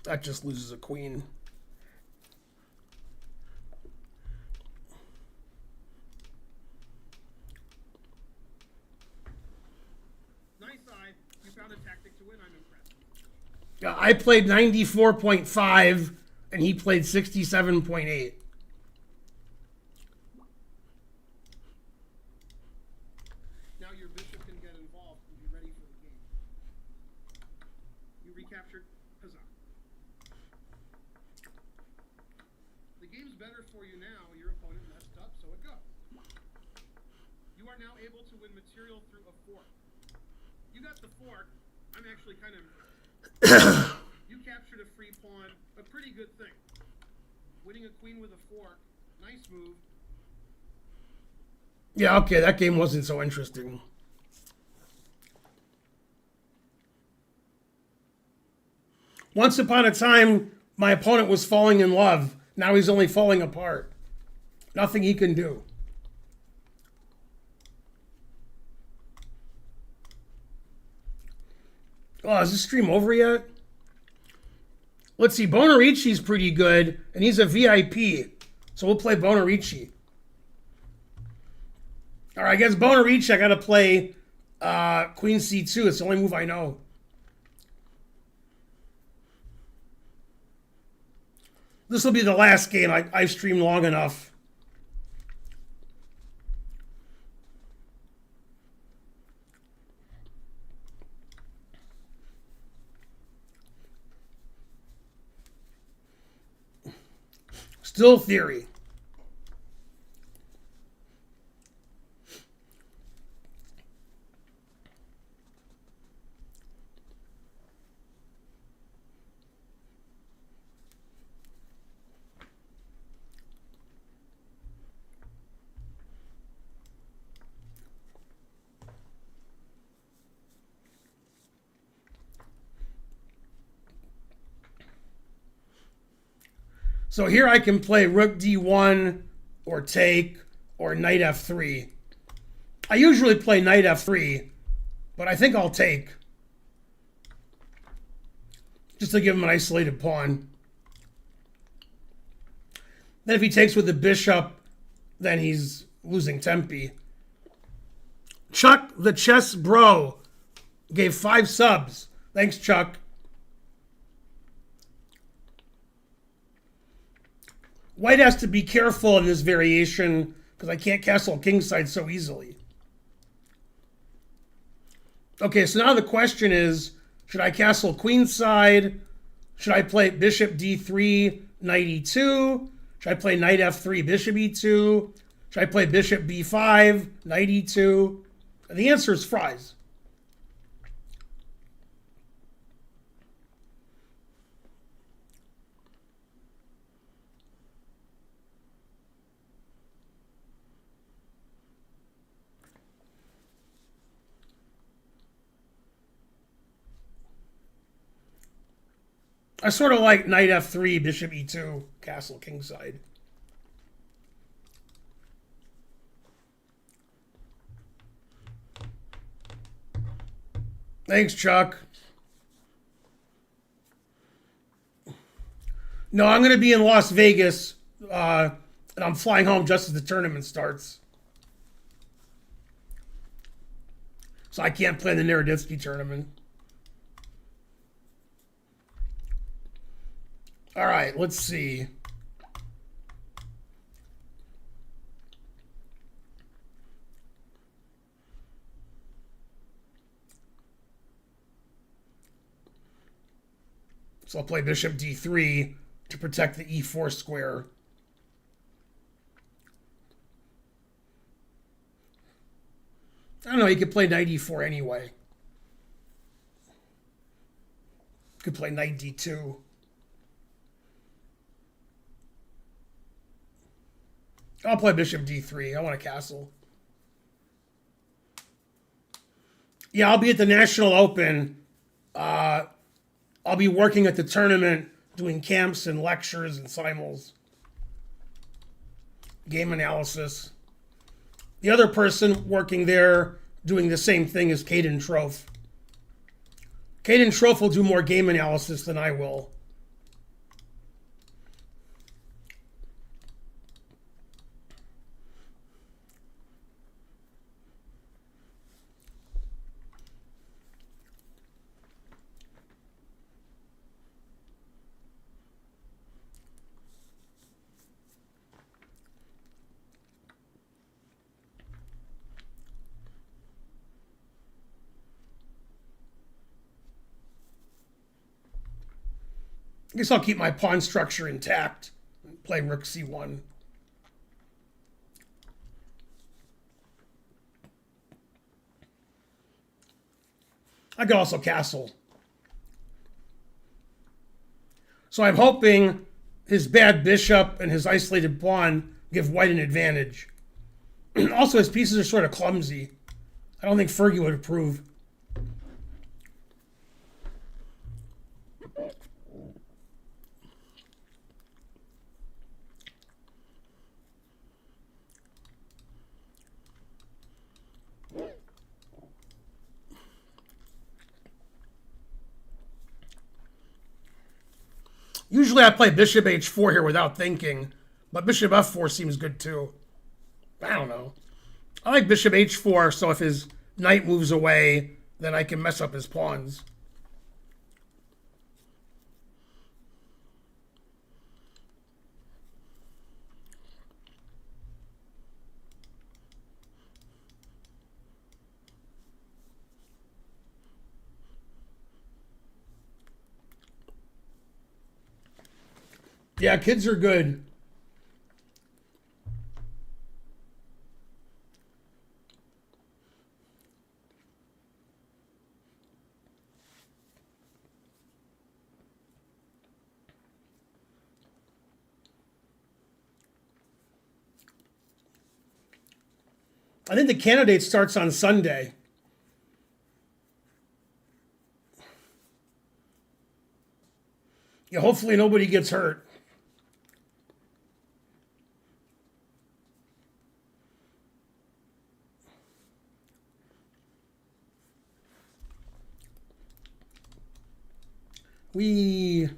That just loses a queen. Nice eye. You found a tactic to win. I'm impressed. Yeah, I played 94.5 and he played 67.8. Now your bishop can get involved and be ready for the game. You recaptured. Huzzah. The game's better for you now. Your opponent messed up, so it goes. You are now able to win material through a fork. You got the fork. I'm actually kind of... You captured a free pawn. A pretty good thing. Winning a queen with a fork. Nice move. Yeah, okay, that game wasn't so interesting. Once upon a time, my opponent was falling in love. Now he's only falling apart. Nothing he can do. Oh, is this stream over yet? Let's see, Bonerici's pretty good, and he's a VIP. So we'll play Bonerici. All right, against Bonerici, I got to play Queen C2. It's the only move I know. This will be the last game. I've streamed long enough. Still theory. So here I can play rook d1 or take or knight f3. I usually play knight f3, but I think I'll take. Just to give him an isolated pawn. Then if he takes with the bishop, then he's losing tempi. Chuck the Chess Bro gave 5 subs. Thanks, Chuck. White has to be careful in this variation because I can't castle kingside so easily. Okay, so now the question is, should I castle queenside? Should I play bishop d3, knight e2? Should I play knight f3, bishop e2? Should I play bishop b5, knight e2? And the answer is fries. I sort of like knight f3, bishop e2, castle kingside. Thanks, Chuck. No, I'm going to be in Las Vegas, and I'm flying home just as the tournament starts. So I can't play in the Naroditsky tournament. All right, let's see. So I'll play bishop d3 to protect the e4 square. I don't know, you could play knight e4 anyway. You could play knight d2. I'll play bishop d3. I want a castle. Yeah, I'll be at the National Open. I'll be working at the tournament, doing camps and lectures and simuls. Game analysis. The other person working there doing the same thing is Caden Trofe. Caden Trofe will do more game analysis than I will. I guess I'll keep my pawn structure intact and play rook c1. I could also castle. So I'm hoping his bad bishop and his isolated pawn give white an advantage. Also, his pieces are sort of clumsy. I don't think Fergie would approve. Usually I play bishop h4 here without thinking, but bishop f4 seems good too. I don't know. I like bishop h4, so if his knight moves away, then I can mess up his pawns. Yeah, kids are good. I think the candidate starts on Sunday. Yeah, hopefully nobody gets hurt. We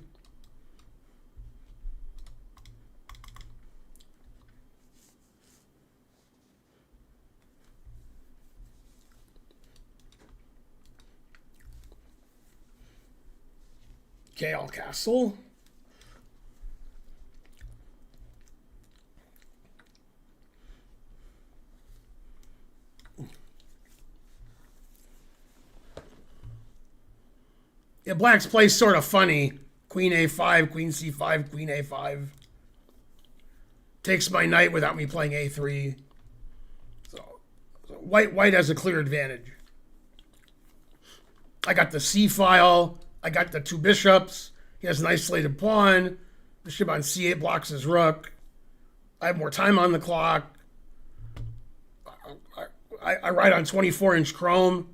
Gale Castle. Yeah, black's play sort of funny. Queen a5, queen c5, queen a5. Takes my knight without me playing a3. So white has a clear advantage. I got the c file. I got the two bishops. He has an isolated pawn. Bishop on c8 blocks his rook. I have more time on the clock. I ride on 24-inch chrome.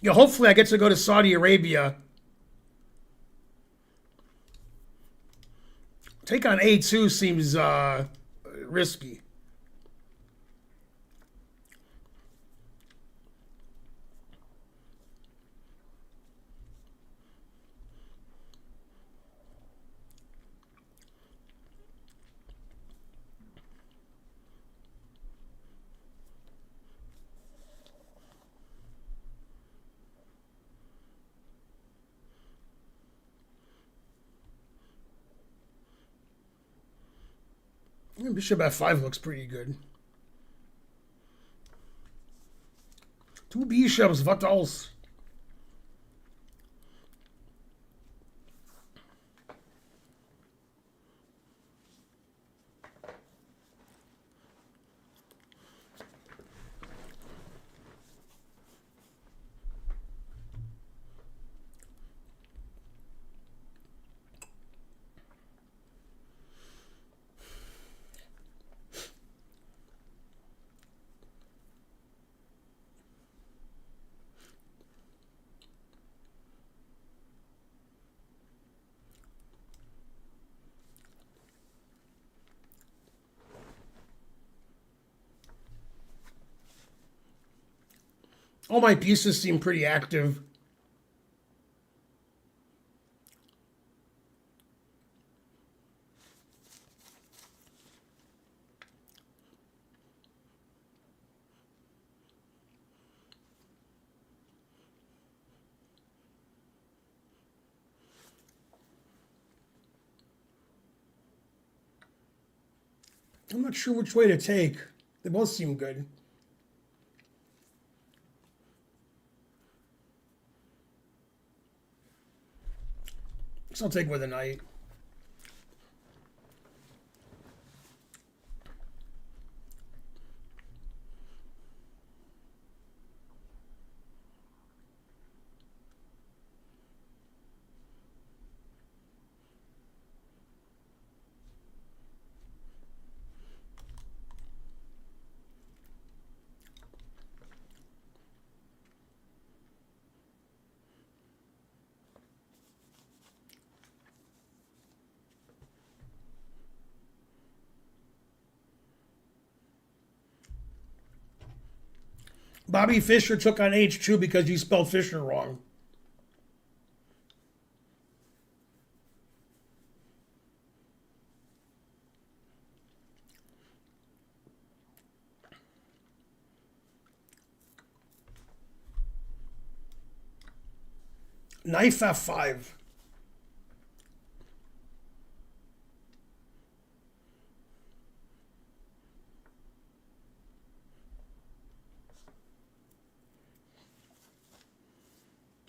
Yeah, hopefully I get to go to Saudi Arabia. Take on a2 seems risky. Bishop f5 looks pretty good. Two bishops, Vatals. All my pieces seem pretty active. I'm not sure which way to take. They both seem good. So I'll take with a knight. Bobby Fischer took on h2 because you spelled Fisher wrong. Knight f5.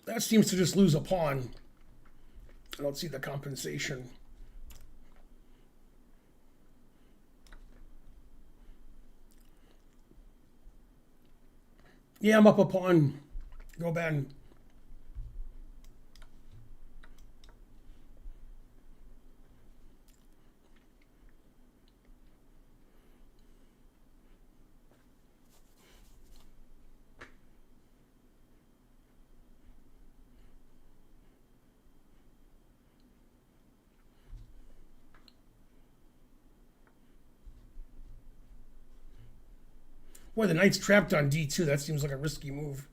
That seems to just lose a pawn. I don't see the compensation. Yeah, I'm up a pawn. Go Ben. Boy, the knight's trapped on d2. That seems like a risky move.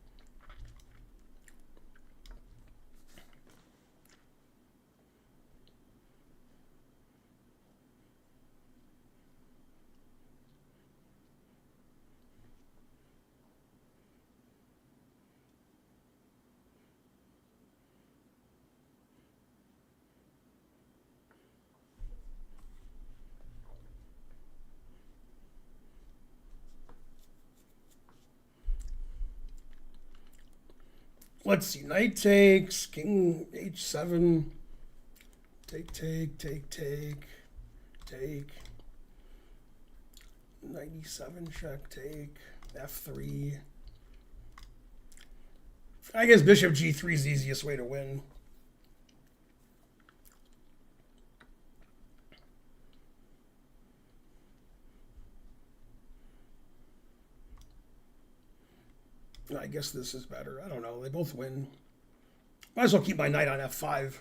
Let's see. Knight takes. King h7. Take, take, take, take, take. Knight e7 check, take. f3. I guess bishop g3 is the easiest way to win. I guess this is better. I don't know. They both win. Might as well keep my knight on f5.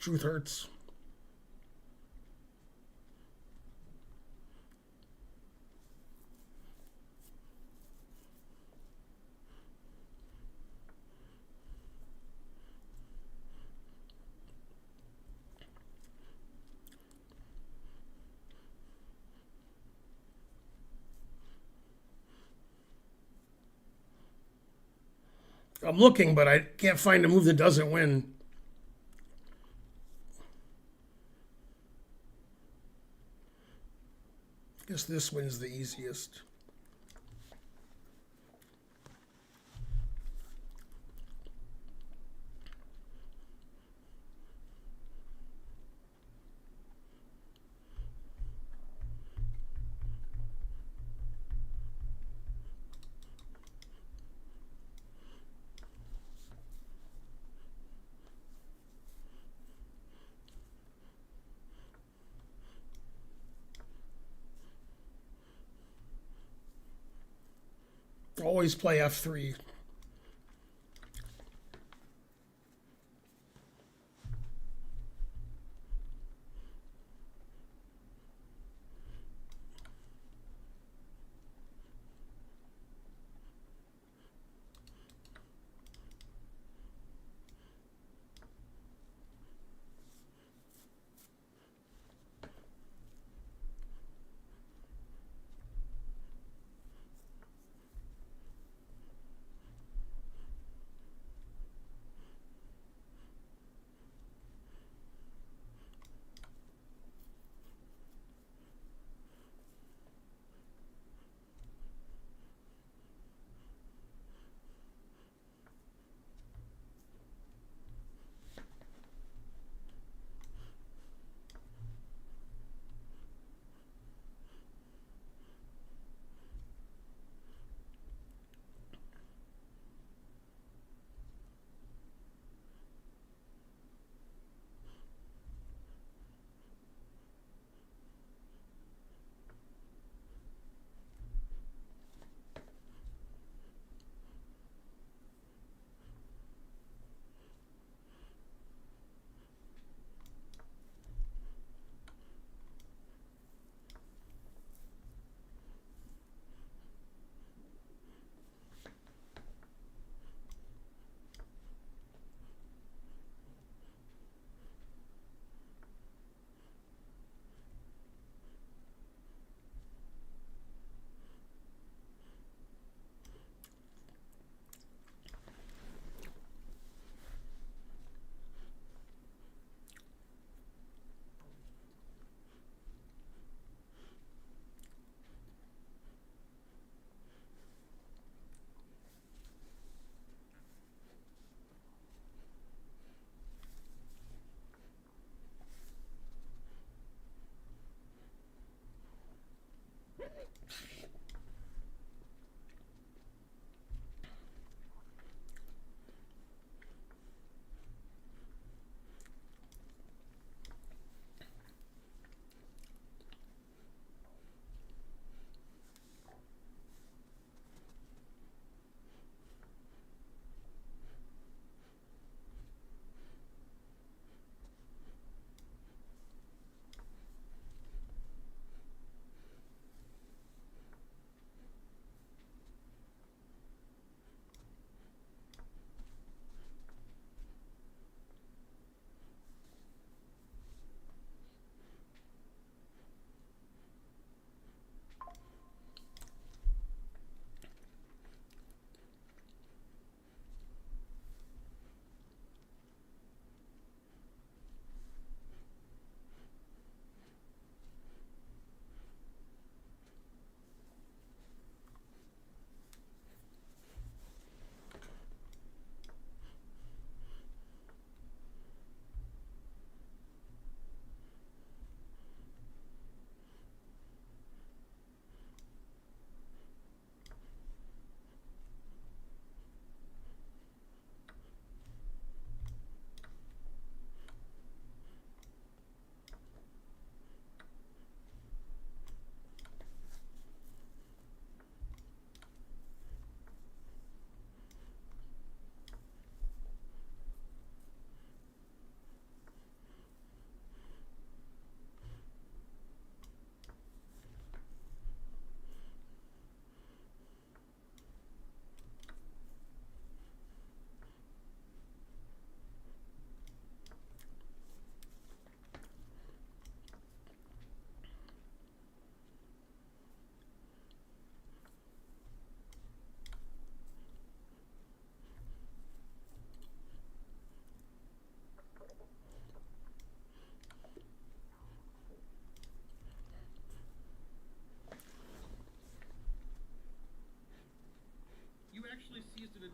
Truth hurts. I'm looking, but I can't find a move that doesn't win. I guess this wins the easiest. Always play f3.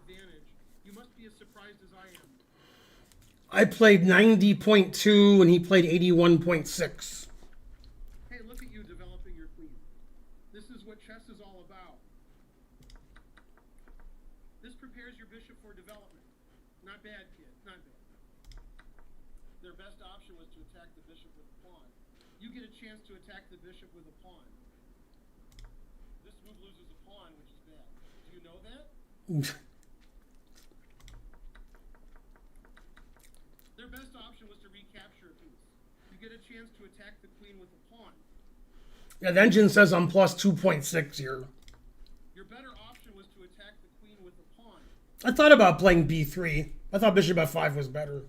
advantage. You must be as surprised as I am. I played 90.2 and he played 81.6. Hey, look at you developing your queen. This is what chess is all about. This prepares your bishop for development. Not bad, kid. Not bad. Their best option was to attack the bishop with a pawn. You get a chance to attack the bishop with a pawn. This move loses a pawn, which is bad. Do you know that? Their best option was to recapture a piece. You get a chance to attack the queen with a pawn. Yeah, the engine says I'm plus 2.6 here. Your better option was to attack the queen with a pawn. I thought about playing b3. I thought bishop f5 was better.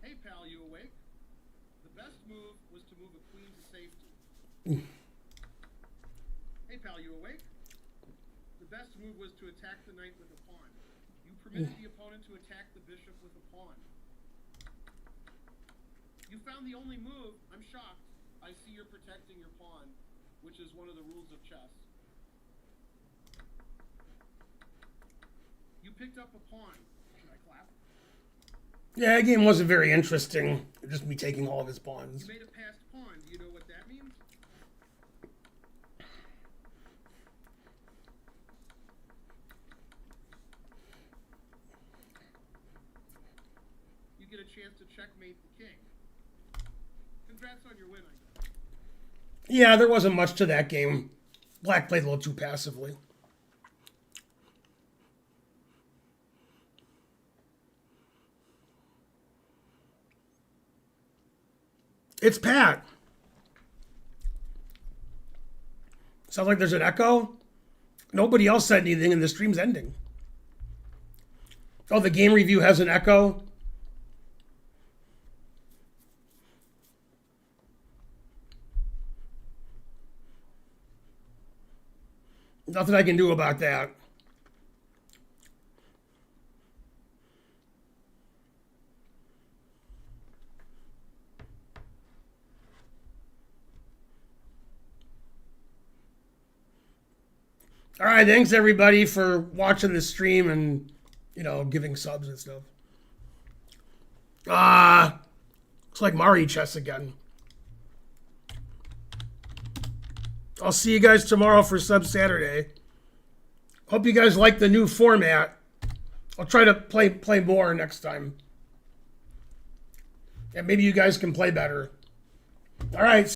Hey pal, you awake? The best move was to move a queen to safety. Hey pal, you awake? The best move was to attack the knight with a pawn. You permitted the opponent to attack the bishop with a pawn. You found the only move. I'm shocked. I see you're protecting your pawn, which is one of the rules of chess. You picked up a pawn. Should I clap? Yeah, that game wasn't very interesting. Just me taking all of his pawns. You made a passed pawn. Do you know what that means? You get a chance to checkmate the king. Congrats on your win, I guess. Yeah, there wasn't much to that game. Black played a little too passively. It's Pat. Sounds like there's an echo. Nobody else said anything and the stream's ending. Oh, the game review has an echo. Nothing I can do about that. All right, thanks everybody for watching the stream and, giving subs and stuff. Looks like Mari chess again. I'll see you guys tomorrow for Sub Saturday. Hope you guys like the new format. I'll try to play more next time. And maybe you guys can play better. All right.